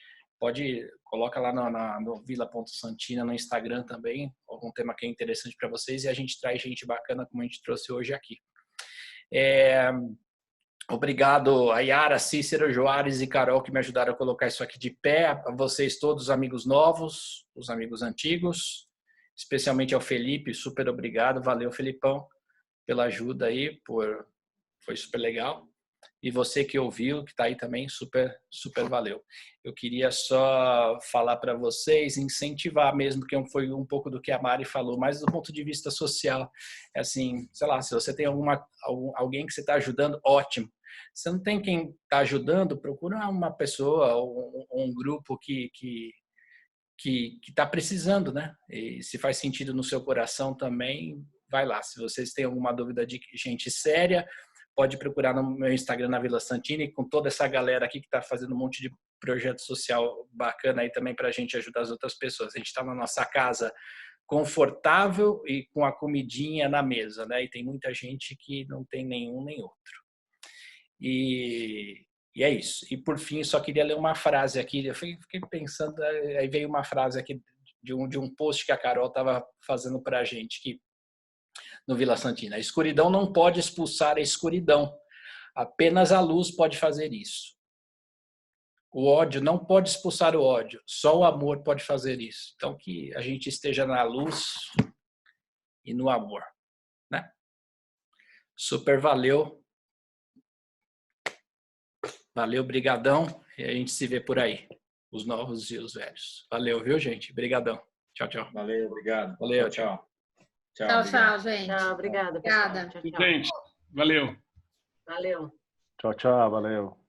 coloca lá no Vila.Santina no Instagram também, algum tema que é interessante para vocês, e a gente traz gente bacana como a gente trouxe hoje aqui. Obrigado a Yara, Cícero, Joares e Carol que me ajudaram a colocar isso aqui de pé, a vocês todos, os amigos novos, os amigos antigos, especialmente ao Felipe, super obrigado, valeu Felipão pela ajuda aí, foi super legal. E você que ouviu, que está aí também, super valeu. Eu queria só falar para vocês, incentivar mesmo, que foi um pouco do que a Mari falou, mas do ponto de vista social. Assim, sei lá, se você tem alguém que você está ajudando, ótimo. Se não tem quem está ajudando, procura uma pessoa ou um grupo que está precisando, né? E se faz sentido no seu coração também, vai lá. Se vocês têm alguma dúvida de gente séria, pode procurar no meu Instagram, na Vila Santina, e com toda essa galera aqui que está fazendo um monte de projeto social bacana aí também para a gente ajudar as outras pessoas. A gente está na nossa casa confortável e com a comidinha na mesa, né? E tem muita gente que não tem nenhum nem outro. E é isso. E por fim, só queria ler uma frase aqui. Eu fiquei pensando, aí veio uma frase aqui de um post que a Carol estava fazendo para a gente, que no Vila Santina: a escuridão não pode expulsar a escuridão, apenas a luz pode fazer isso. O ódio não pode expulsar o ódio, só o amor pode fazer isso. Então que a gente esteja na luz e no amor, né? Super valeu. Valeu, brigadão, e a gente se vê por aí, os novos e os velhos. Valeu, viu, gente? Brigadão. Tchau, tchau. Valeu, obrigado. Valeu, tchau. Tchau, gente. Tchau, obrigada. Obrigada. Tchau. Gente, valeu. Valeu. Tchau, valeu.